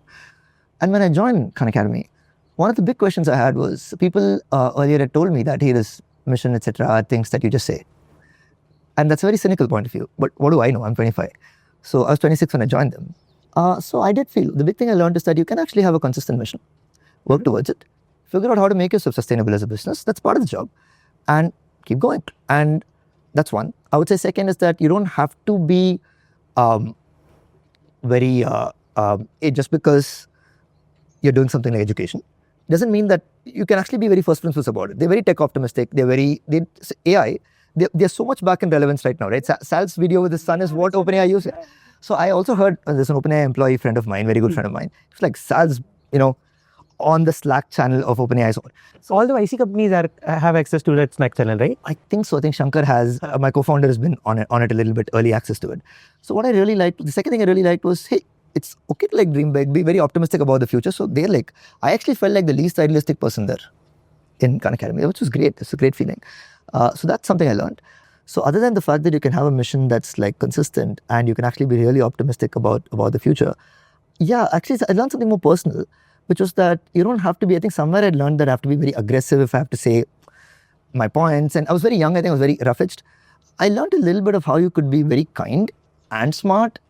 And when I joined Khan Academy, one of the big questions I had was, people earlier had told me that, hey, this mission, etc., are things that you just say. And that's a very cynical point of view. But what do I know? I'm 25. So I was 26 when I joined them. So I did feel, the big thing I learned is that you can actually have a consistent mission, work towards it, figure out how to make yourself sustainable as a business. That's part of the job. And keep going. And that's one. I would say second is that you don't have to be just because you're doing something like education doesn't mean that you can actually be very first principles about it. They're very tech optimistic. AI, they're so much back in relevance right now, right? Sal's video with his son is what OpenAI uses. So I also heard, there's an OpenAI employee friend of mine, very good friend of mine. It's like Sal's, on the Slack channel of OpenAI. So all the IC companies have access to that Slack channel, right? I think so. I think Shankar has, my co-founder has been on it a little bit, early access to it. So what I really liked, the second thing I really liked was, hey, it's okay to like dream big, be very optimistic about the future. So they're like, I actually felt like the least idealistic person there in Khan Academy, which was great. It's a great feeling. So that's something I learned. So other than the fact that you can have a mission that's like consistent and you can actually be really optimistic about the future, yeah, actually I learned something more personal, which was that you don't have to be, I think somewhere I learned that I have to be very aggressive if I have to say my points. And I was very young, I think I was very rough-edged. I learned a little bit of how you could be very kind and smart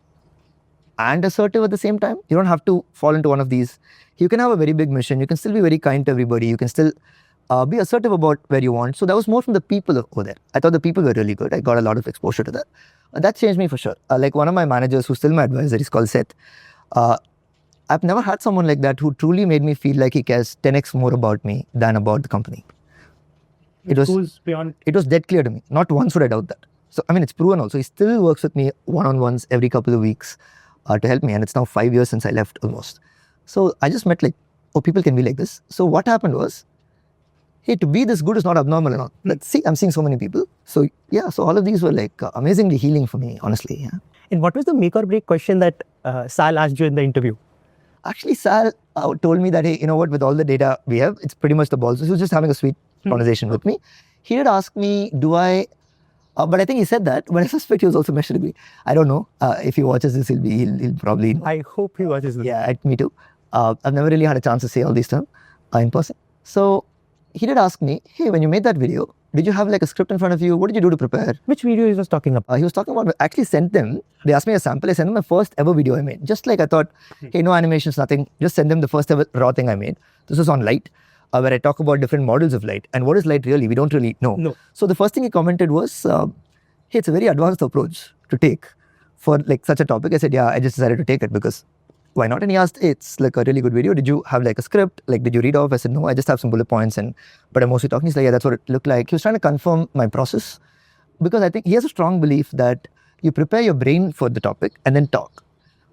and assertive at the same time. You don't have to fall into one of these. You can have a very big mission. You can still be very kind to everybody. You can still be assertive about where you want. So that was more from the people over there. I thought the people were really good. I got a lot of exposure to that. That changed me for sure. Like one of my managers who's still my advisor, he's called Seth. I've never had someone like that who truly made me feel like he cares 10x more about me than about the company. It was dead clear to me. Not once would I doubt that. So, I mean, it's proven also. He still works with me one-on-ones every couple of weeks to help me. And it's now 5 years since I left almost. So I just met like, oh, people can be like this. So what happened was, hey, to be this good is not abnormal and all. Let's see, I'm seeing so many people. So yeah, so all of these were like amazingly healing for me, honestly. Yeah. And what was the make or break question that Sal asked you in the interview? Actually, Sal told me that, hey, you know what, with all the data we have, it's pretty much the ball. So he was just having a sweet conversation with me. He did ask me, do I, but I think he said that, but I suspect he was also measuring me. I don't know. If he watches this, he'll probably. I hope he watches this. Yeah, me too. I've never really had a chance to say all these terms in person. So he did ask me, hey, when you made that video, did you have like a script in front of you? What did you do to prepare? Which video he was talking about? He was talking about, I actually sent them, they asked me a sample, I sent them my first ever video I made. Just like I thought, hey, no animations, nothing, just send them the first ever raw thing I made. This was on light, where I talk about different models of light. And what is light really? We don't really know. No. So the first thing he commented was, hey, it's a very advanced approach to take for like such a topic. I said, yeah, I just decided to take it because why not? And he asked, hey, it's like a really good video. Did you have like a script? Like, did you read off? I said, no, I just have some bullet points, but I'm mostly talking. He's like, yeah, that's what it looked like. He was trying to confirm my process because I think he has a strong belief that you prepare your brain for the topic and then talk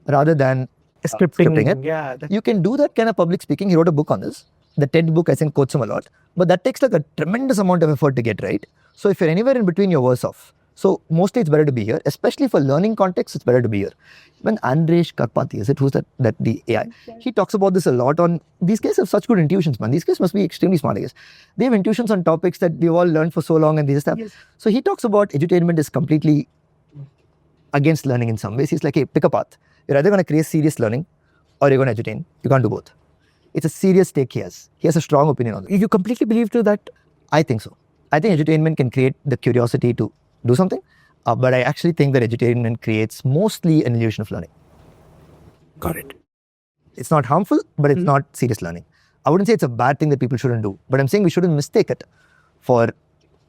rather than scripting it. Yeah, you can do that kind of public speaking. He wrote a book on this. The TED book, I think, quotes him a lot, but that takes like a tremendous amount of effort to get right. So if you're anywhere in between, you're worse off. So mostly it's better to be here, especially for learning context, it's better to be here. When Andrej Karpathy, is it, who's that the AI? He talks about this a lot on, these guys have such good intuitions, man. These guys must be extremely smart, I guess. They have intuitions on topics that we've all learned for so long and they just have. Yes. So he talks about edutainment is completely against learning in some ways. He's like, hey, pick a path. You're either going to create serious learning or you're going to edutain. You can't do both. It's a serious take he has. He has a strong opinion on it. You completely believe to that? I think so. I think edutainment can create the curiosity to do something, but I actually think that edutainment creates mostly an illusion of learning. Got it. It's not harmful, but it's not serious learning. I wouldn't say it's a bad thing that people shouldn't do, but I'm saying we shouldn't mistake it for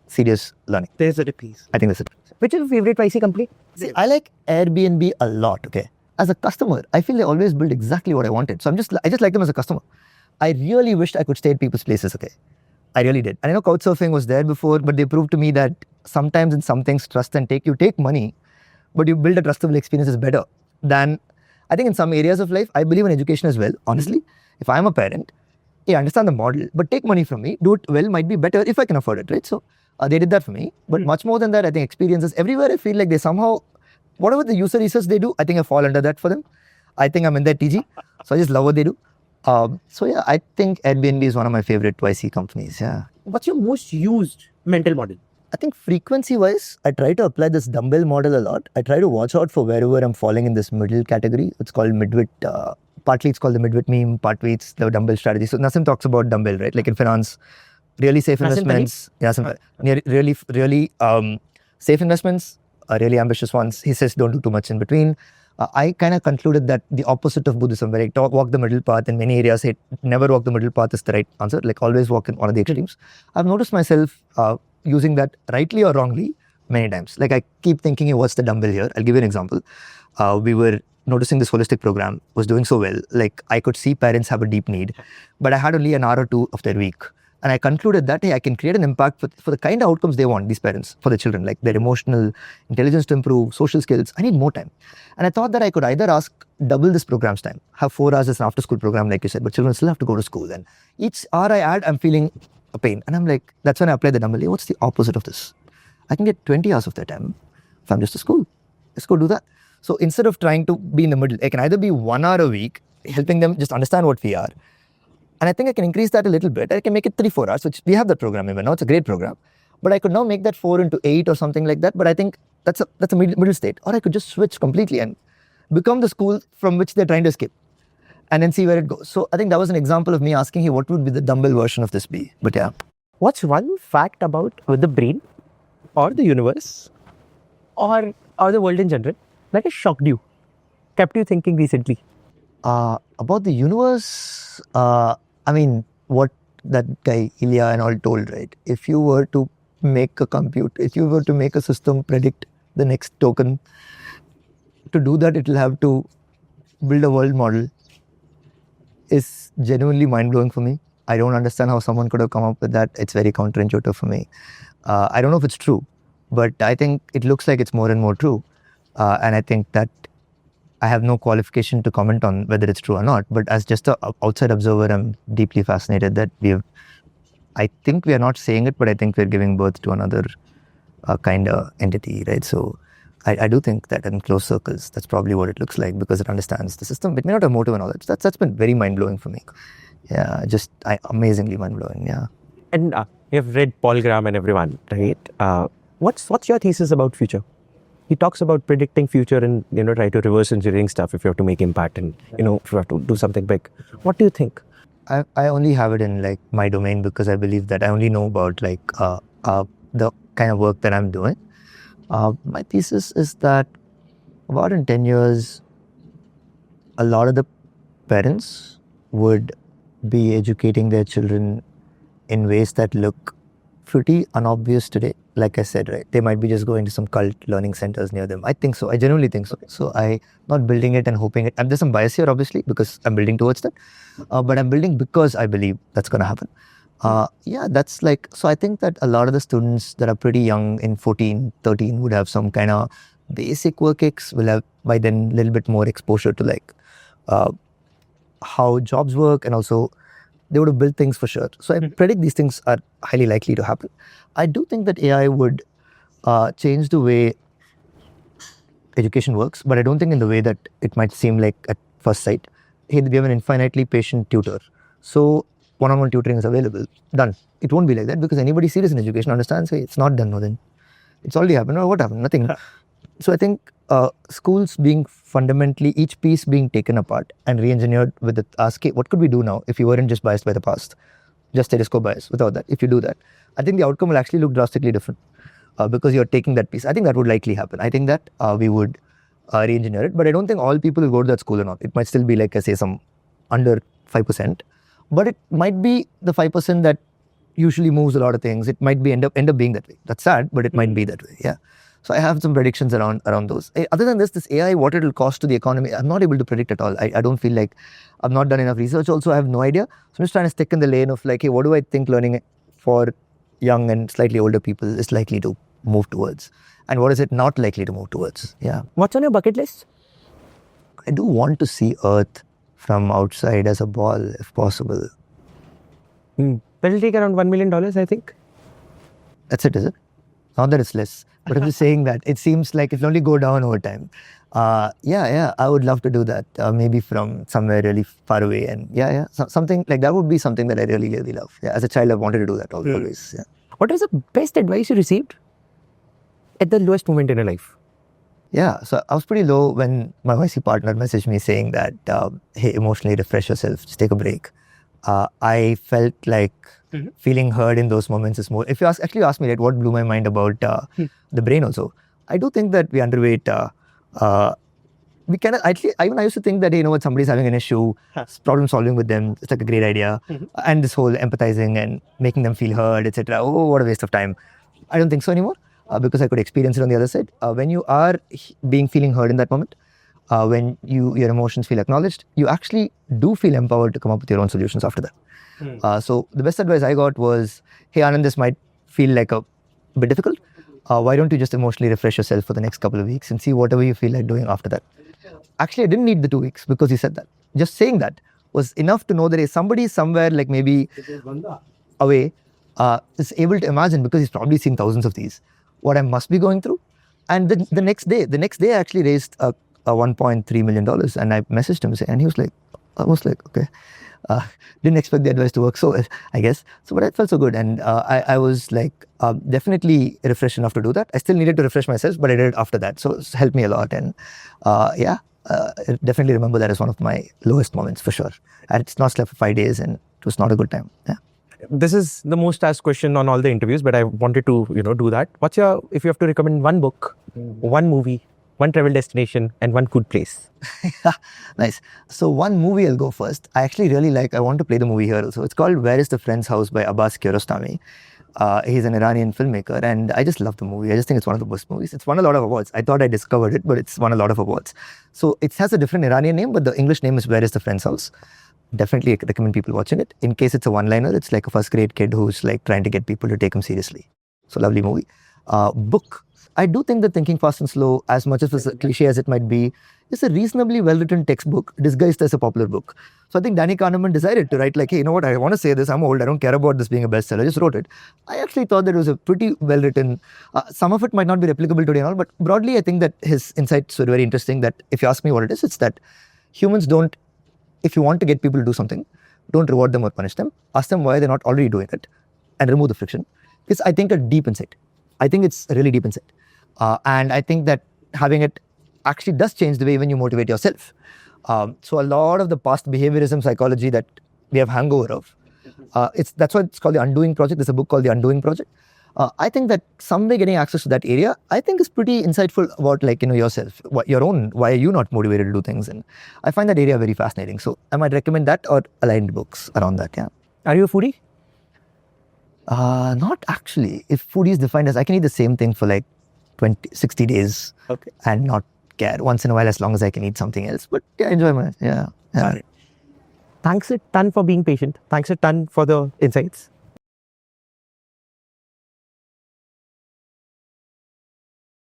serious learning. There's a piece. I think that's it. Which is your favorite YC company? See, I like Airbnb a lot, okay? As a customer, I feel they always build exactly what I wanted. So I just like them as a customer. I really wished I could stay at people's places, okay? I really did. And I know Couchsurfing was there before, but they proved to me that sometimes in some things, trust and take, you take money, but you build a trustable experience is better than, I think in some areas of life, I believe in education as well, honestly. If I'm a parent, I understand the model, but take money from me, do it well, might be better if I can afford it, right? So they did that for me. But much more than that, I think experiences, everywhere I feel like they somehow, whatever the user research they do, I think I fall under that for them. I think I'm in their TG, so I just love what they do. So yeah, I think Airbnb is one of my favorite YC companies, yeah. What's your most used mental model? I think frequency-wise, I try to apply this dumbbell model a lot. I try to watch out for wherever I'm falling in this middle category. It's called midwit. Partly it's called the midwit meme, partly it's the dumbbell strategy. So Nassim talks about dumbbell, right? Like in finance, really safe investments. Yeah, really safe investments, really ambitious ones. He says don't do too much in between. I kind of concluded that the opposite of Buddhism, where I walk the middle path in many areas, say never walk the middle path is the right answer. Like always walk in one of the extremes. I've noticed myself using that rightly or wrongly many times. Like I keep thinking, hey, what's the dumbbell here? I'll give you an example. We were noticing this holistic program was doing so well. Like I could see parents have a deep need, but I had only an hour or two of their week. And I concluded that, hey, I can create an impact for the kind of outcomes they want, these parents, for the children, like their emotional intelligence to improve, social skills. I need more time. And I thought that I could either ask double this program's time, have 4 hours as an after school program, like you said, but children still have to go to school. And each hour I add, I'm feeling a pain. And I'm like, that's when I apply the dumbbell. Hey, what's the opposite of this? I can get 20 hours of their time if I'm just at school. Let's go do that. So instead of trying to be in the middle, I can either be 1 hour a week, helping them just understand what we are. And I think I can increase that a little bit. I can make it 3-4 hours, which we have that program even now. It's a great program. but I could now make that 4 into 8 or something like that. But I think that's a middle state. Or I could just switch completely and become the school from which they're trying to escape, and then see where it goes. So I think that was an example of me asking, hey, what would be the dumbbell version of this be? But yeah. What's one fact about the brain or the universe or the world in general that has shocked you, kept you thinking recently? About the universe, I mean, what that guy Ilya and all told, right? If you were to make a system predict the next token, to do that, it will have to build a world model. Is genuinely mind-blowing for me. I don't understand how someone could have come up with that. It's very counterintuitive for me. I don't know if it's true, but I think it looks like it's more and more true. And I think that I have no qualification to comment on whether it's true or not. But as just an outside observer, I'm deeply fascinated that I think we are not saying it, but I think we're giving birth to another kind of entity, right? So I do think that in close circles, that's probably what it looks like, because it understands the system. It may not have motive and all that. That's been very mind-blowing for me. Yeah, amazingly mind-blowing, yeah. And you have read Paul Graham and everyone, right? What's your thesis about future? He talks about predicting future and, try to reverse engineering stuff if you have to make impact and, if you have to do something big. What do you think? I only have it in like my domain, because I believe that I only know about like the kind of work that I'm doing. My thesis is that about in 10 years, a lot of the parents would be educating their children in ways that look pretty unobvious today. Like I said, right, they might be just going to some cult learning centers near them. I think so. I genuinely think so. So I'm not building it and hoping it. And there's some bias here, obviously, because I'm building towards that. But I'm building because I believe that's going to happen. That's like, so I think that a lot of the students that are pretty young in 14, 13 would have some kind of basic work ethics, will have by then a little bit more exposure to like how jobs work, and also they would have built things for sure. So I predict these things are highly likely to happen. I do think that AI would change the way education works, but I don't think in the way that it might seem like at first sight. Hey, we have an infinitely patient tutor, so one-on-one tutoring is available. Done. It won't be like that, because anybody serious in education understands, hey, it's not done, no, then it's already happened. Or what happened? Nothing. So I think schools being fundamentally, each piece being taken apart and re-engineered with the ask, hey, what could we do now if you weren't just biased by the past, just status quo bias? Without that, if you do that, I think the outcome will actually look drastically different, because you're taking that piece. I think that would likely happen. I think that we would re-engineer it, but I don't think all people will go to that school or not. It might still be like I say some under 5%, but it might be the 5% that usually moves a lot of things. It might be end up being that way. That's sad, but it might be that way. Yeah. So I have some predictions around those. Other than this AI, what it will cost to the economy, I'm not able to predict at all. I don't feel like I've not done enough research. Also, I have no idea. So I'm just trying to stick in the lane of like, hey, what do I think learning for young and slightly older people is likely to move towards, and what is it not likely to move towards? Yeah. What's on your bucket list? I do want to see Earth from outside as a ball, if possible. That'll take around $1 million, I think. That's it, is it? Not that it's less, but I'm just saying that it seems like it'll only go down over time. I would love to do that. Maybe from somewhere really far away, and something like that would be something that I really, really love. Yeah, as a child, I wanted to do that always. Yeah. What was the best advice you received at the lowest moment in your life? Yeah, so I was pretty low when my YC partner messaged me saying that, hey, emotionally refresh yourself, just take a break. I felt like feeling heard in those moments is more. If you ask me, right, what blew my mind about the brain also, I do think that we underweight. We can actually, I used to think that, hey, somebody's having an issue, problem solving with them, it's like a great idea. And this whole empathizing and making them feel heard, etc. Oh, what a waste of time. I don't think so anymore, because I could experience it on the other side. When you are feeling heard in that moment, when your emotions feel acknowledged, you actually do feel empowered to come up with your own solutions after that. So the best advice I got was, hey Aanand, this might feel like a bit difficult. Why don't you just emotionally refresh yourself for the next couple of weeks and see whatever you feel like doing after that. Actually, I didn't need the 2 weeks because he said that. Just saying that was enough to know that somebody somewhere, like maybe away, is able to imagine, because he's probably seen thousands of these, what I must be going through. And the next day I actually raised $1.3 million, and I messaged him and he was like, almost like, okay. Didn't expect the advice to work so well, I guess. So, but it felt so good. And I was like, definitely refreshed enough to do that. I still needed to refresh myself, but I did it after that. So it's helped me a lot. And I definitely remember that as one of my lowest moments for sure. I had not slept for 5 days and it was not a good time. Yeah. This is the most asked question on all the interviews, but I wanted to, do that. If you have to recommend one book, one movie, one travel destination, and one food place? Nice. So one movie I'll go first. I actually really I want to play the movie here also. It's called Where is the Friend's House by Abbas Kiarostami. He's an Iranian filmmaker and I just love the movie. I just think it's one of the best movies. It's won a lot of awards. I thought I discovered it, but it's won a lot of awards. So it has a different Iranian name, but the English name is Where is the Friend's House. Definitely recommend people watching it. In case it's a one-liner, it's like a first grade kid who's like trying to get people to take him seriously. So lovely movie. Book. I do think that Thinking Fast and Slow, as much as a cliche as it might be, is a reasonably well-written textbook disguised as a popular book. So I think Danny Kahneman decided to write like, hey, you know what, I want to say this, I'm old, I don't care about this being a bestseller, I just wrote it. I actually thought that it was a pretty well-written, some of it might not be replicable today and all, but broadly I think that his insights were very interesting, that if you ask me what it is, it's that humans don't, if you want to get people to do something, don't reward them or punish them, ask them why they're not already doing it and remove the friction. It's, I think, a deep insight. I think it's a really deep insight. And I think that having it actually does change the way even you motivate yourself. So a lot of the past behaviorism psychology that we have hangover of, that's why it's called the Undoing Project. There's a book called the Undoing Project. I think that someday getting access to that area, I think is pretty insightful about yourself, your own, why are you not motivated to do things? And I find that area very fascinating. So I might recommend that or aligned books around that, yeah. Are you a foodie? Not actually. If food is defined as I can eat the same thing for like 60 days and not care once in a while as long as I can eat something else. But yeah, enjoy my, yeah. Thanks a ton for being patient. Thanks a ton for the insights.